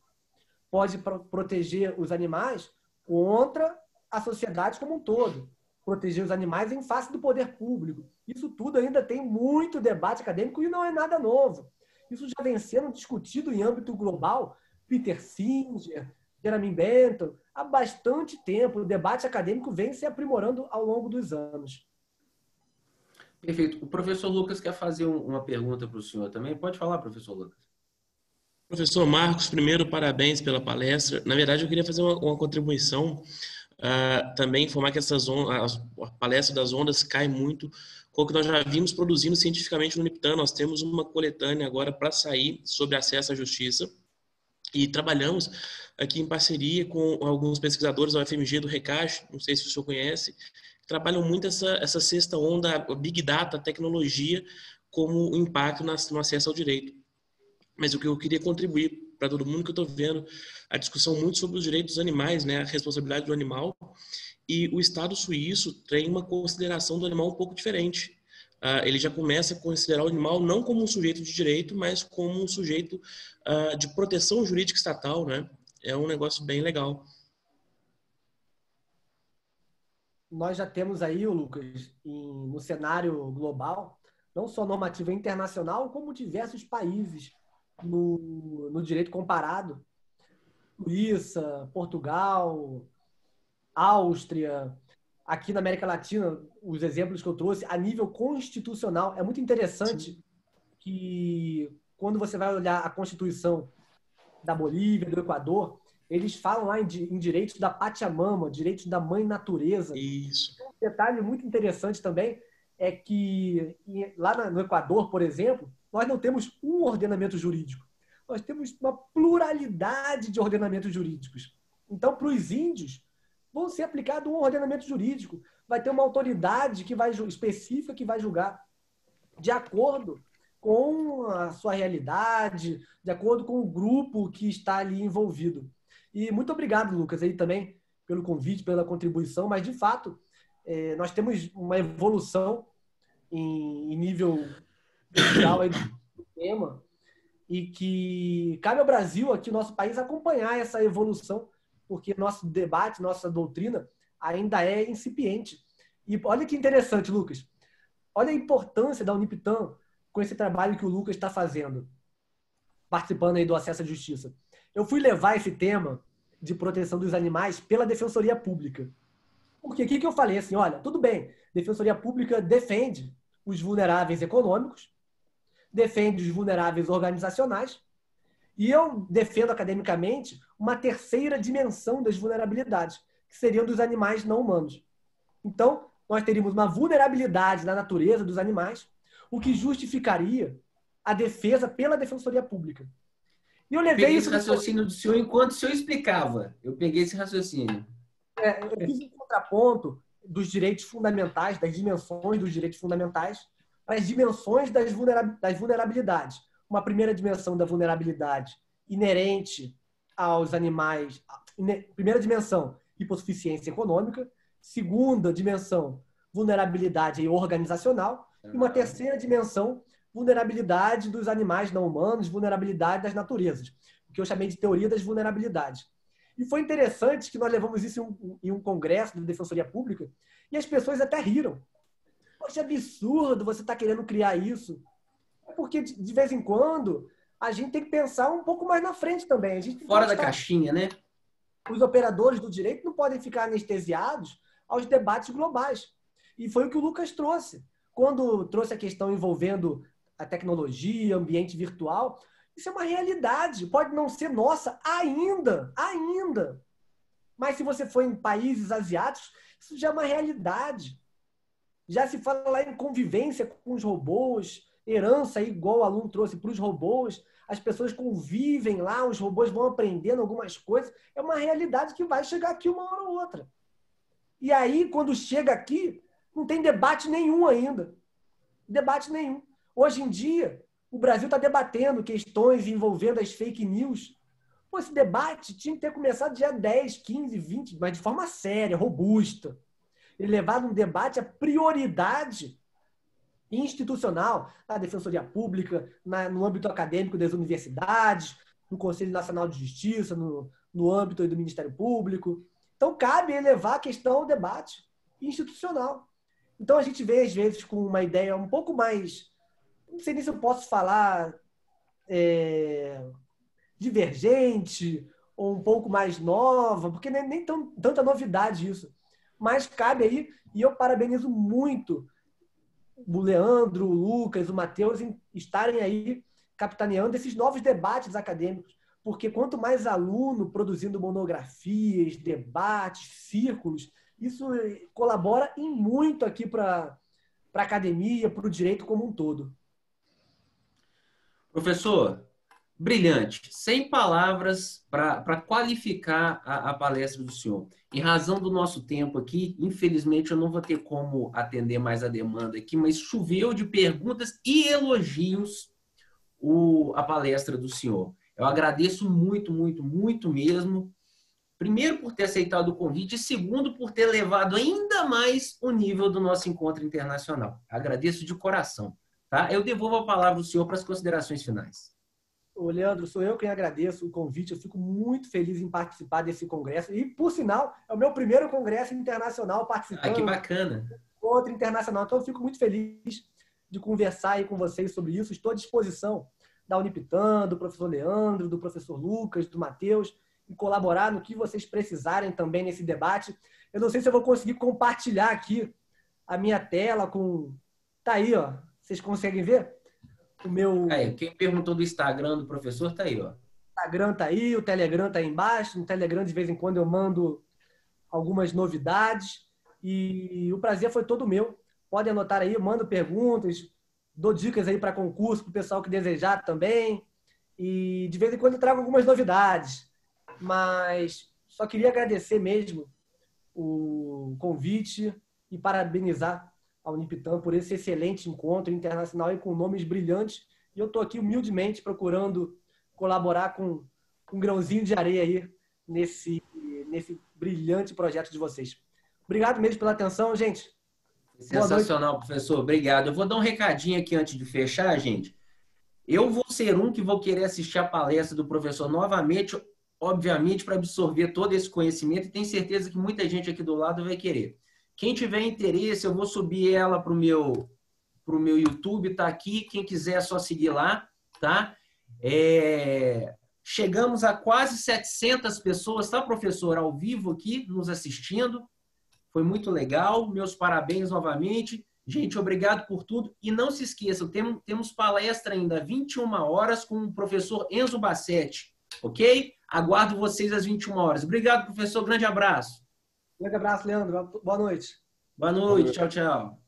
Pode proteger os animais contra a sociedade como um todo. Proteger os animais em face do poder público. Isso tudo ainda tem muito debate acadêmico e não é nada novo. Isso já vem sendo discutido em âmbito global. Peter Singer, Jeremy Bentham, há bastante tempo. O debate acadêmico vem se aprimorando ao longo dos anos. Perfeito. O professor Lucas quer fazer uma pergunta para o senhor também. Pode falar, professor Lucas. Professor Marcos, primeiro, parabéns pela palestra. Na verdade, eu queria fazer uma contribuição, também informar que a palestra das ondas cai muito com o que nós já vimos produzindo cientificamente no Uniptan. Nós temos uma coletânea agora para sair sobre acesso à justiça e trabalhamos aqui em parceria com alguns pesquisadores da UFMG, do RECAJ, não sei se o senhor conhece, que trabalham muito essa sexta onda, Big Data, tecnologia, como impacto no acesso ao direito. Mas o que eu queria contribuir para todo mundo, que eu estou vendo a discussão muito sobre os direitos dos animais, né, a responsabilidade do animal, e o Estado suíço tem uma consideração do animal um pouco diferente. Ele já começa a considerar o animal não como um sujeito de direito, mas como um sujeito de proteção jurídica estatal, né? É um negócio bem legal. Nós já temos aí, Lucas, no cenário global, não só normativa internacional, como diversos países no direito comparado. Suíça, Portugal, Áustria. Aqui na América Latina, os exemplos que eu trouxe, a nível constitucional, é muito interessante que, quando você vai olhar a Constituição da Bolívia, do Equador, eles falam lá em direitos da Pachamama, direitos da mãe natureza. Isso. Um detalhe muito interessante também é que lá no Equador, por exemplo, nós não temos um ordenamento jurídico. Nós temos uma pluralidade de ordenamentos jurídicos. Então, para os índios, vão ser aplicado um ordenamento jurídico. Vai ter uma autoridade específica que vai julgar de acordo com a sua realidade, de acordo com o grupo que está ali envolvido. E muito obrigado, Lucas, aí também pelo convite, pela contribuição, mas, de fato, nós temos uma evolução em nível mundial aí do tema e que cabe ao Brasil, aqui no nosso país, acompanhar essa evolução, porque nosso debate, nossa doutrina ainda é incipiente. E olha que interessante, Lucas. Olha a importância da Uniptan com esse trabalho que o Lucas está fazendo, participando aí do acesso à justiça. Eu fui levar esse tema de proteção dos animais pela Defensoria Pública. Porque o que eu falei? Assim, olha, tudo bem, Defensoria Pública defende os vulneráveis econômicos, defende os vulneráveis organizacionais, e eu defendo academicamente uma terceira dimensão das vulnerabilidades, que seriam dos animais não humanos. Então, nós teríamos uma vulnerabilidade na natureza dos animais, o que justificaria a defesa pela Defensoria Pública. E eu levei esse raciocínio do senhor enquanto o senhor explicava. Eu peguei esse raciocínio. Eu fiz um contraponto dos direitos fundamentais, das dimensões dos direitos fundamentais, para as dimensões das vulnerabilidades. Uma primeira dimensão da vulnerabilidade inerente aos animais. Primeira dimensão, hipossuficiência econômica. segunda dimensão, vulnerabilidade organizacional, e uma terceira dimensão, vulnerabilidade dos animais não humanos, vulnerabilidade das naturezas, o que eu chamei de teoria das vulnerabilidades. E foi interessante que nós levamos isso em um congresso da Defensoria Pública e as pessoas até riram. Poxa, absurdo você estar querendo criar isso. Porque, de vez em quando, a gente tem que pensar um pouco mais na frente também. A gente Fora da caixinha, né? Os operadores do direito não podem ficar anestesiados aos debates globais. E foi o que o Lucas trouxe. Quando trouxe a questão envolvendo a tecnologia, ambiente virtual, isso é uma realidade. Pode não ser nossa ainda. Mas se você for em países asiáticos, isso já é uma realidade. Já se fala lá em convivência com os robôs, herança igual o aluno trouxe para os robôs. As pessoas convivem lá, os robôs vão aprendendo algumas coisas. É uma realidade que vai chegar aqui uma hora ou outra. E aí, quando chega aqui, não tem debate nenhum ainda. Debate nenhum. Hoje em dia, o Brasil está debatendo questões envolvendo as fake news. Pô, esse debate tinha que ter começado dia 10, 15, 20, mas de forma séria, robusta. Ele levado um debate à prioridade institucional, na Defensoria Pública, no âmbito acadêmico das universidades, no Conselho Nacional de Justiça, no âmbito do Ministério Público. Então, cabe elevar a questão ao debate institucional. Então, a gente vê, às vezes, com uma ideia um pouco mais, não sei nem se eu posso falar, divergente ou um pouco mais nova, porque nem tanta novidade isso. Mas cabe aí, e eu parabenizo muito o Leandro, o Lucas, o Matheus em estarem aí capitaneando esses novos debates acadêmicos, porque quanto mais aluno produzindo monografias, debates, círculos, isso colabora em muito aqui para a academia, para o direito como um todo. Professor, brilhante. Sem palavras para qualificar a palestra do senhor. Em razão do nosso tempo aqui, infelizmente eu não vou ter como atender mais a demanda aqui, mas choveu de perguntas e elogios a palestra do senhor. Eu agradeço muito, muito, muito mesmo. Primeiro, por ter aceitado o convite, e segundo, por ter levado ainda mais o nível do nosso encontro internacional. Agradeço de coração. Tá? Eu devolvo a palavra ao senhor para as considerações finais. Ô, Leandro, sou eu quem agradeço o convite. Eu fico muito feliz em participar desse congresso. E, por sinal, é o meu primeiro congresso internacional participando. Ah, que bacana. Encontro internacional. Então, eu fico muito feliz de conversar aí com vocês sobre isso. Estou à disposição da Unipitã, do professor Leandro, do professor Lucas, do Matheus, e colaborar no que vocês precisarem também nesse debate. Eu não sei se eu vou conseguir compartilhar aqui a minha tela com... Tá aí, ó. Vocês conseguem ver? O meu... quem perguntou do Instagram do professor tá aí, ó. O Instagram tá aí, o Telegram tá aí embaixo. No Telegram, de vez em quando, eu mando algumas novidades. E o prazer foi todo meu. Podem anotar aí, eu mando perguntas, dou dicas aí para concurso, para o pessoal que desejar também. E de vez em quando eu trago algumas novidades. Mas só queria agradecer mesmo o convite e parabenizar a Unipitã por esse excelente encontro internacional e com nomes brilhantes. E eu estou aqui humildemente procurando colaborar com um grãozinho de areia aí nesse brilhante projeto de vocês. Obrigado mesmo pela atenção, gente. Sensacional, professor. Obrigado. Eu vou dar um recadinho aqui antes de fechar, gente. Eu vou ser um que vou querer assistir a palestra do professor novamente, obviamente, para absorver todo esse conhecimento, e tenho certeza que muita gente aqui do lado vai querer. Quem tiver interesse, eu vou subir ela para o meu YouTube, tá aqui. Quem quiser é só seguir lá, tá? Chegamos a quase 700 pessoas, tá, professor? Ao vivo aqui, nos assistindo. Foi muito legal. Meus parabéns novamente. Gente, obrigado por tudo. E não se esqueçam, temos palestra ainda às 21 horas com o professor Enzo Bassetti, ok? Aguardo vocês às 21 horas. Obrigado, professor. Grande abraço. Grande abraço, Leandro. Boa noite. Boa noite. Tchau, tchau.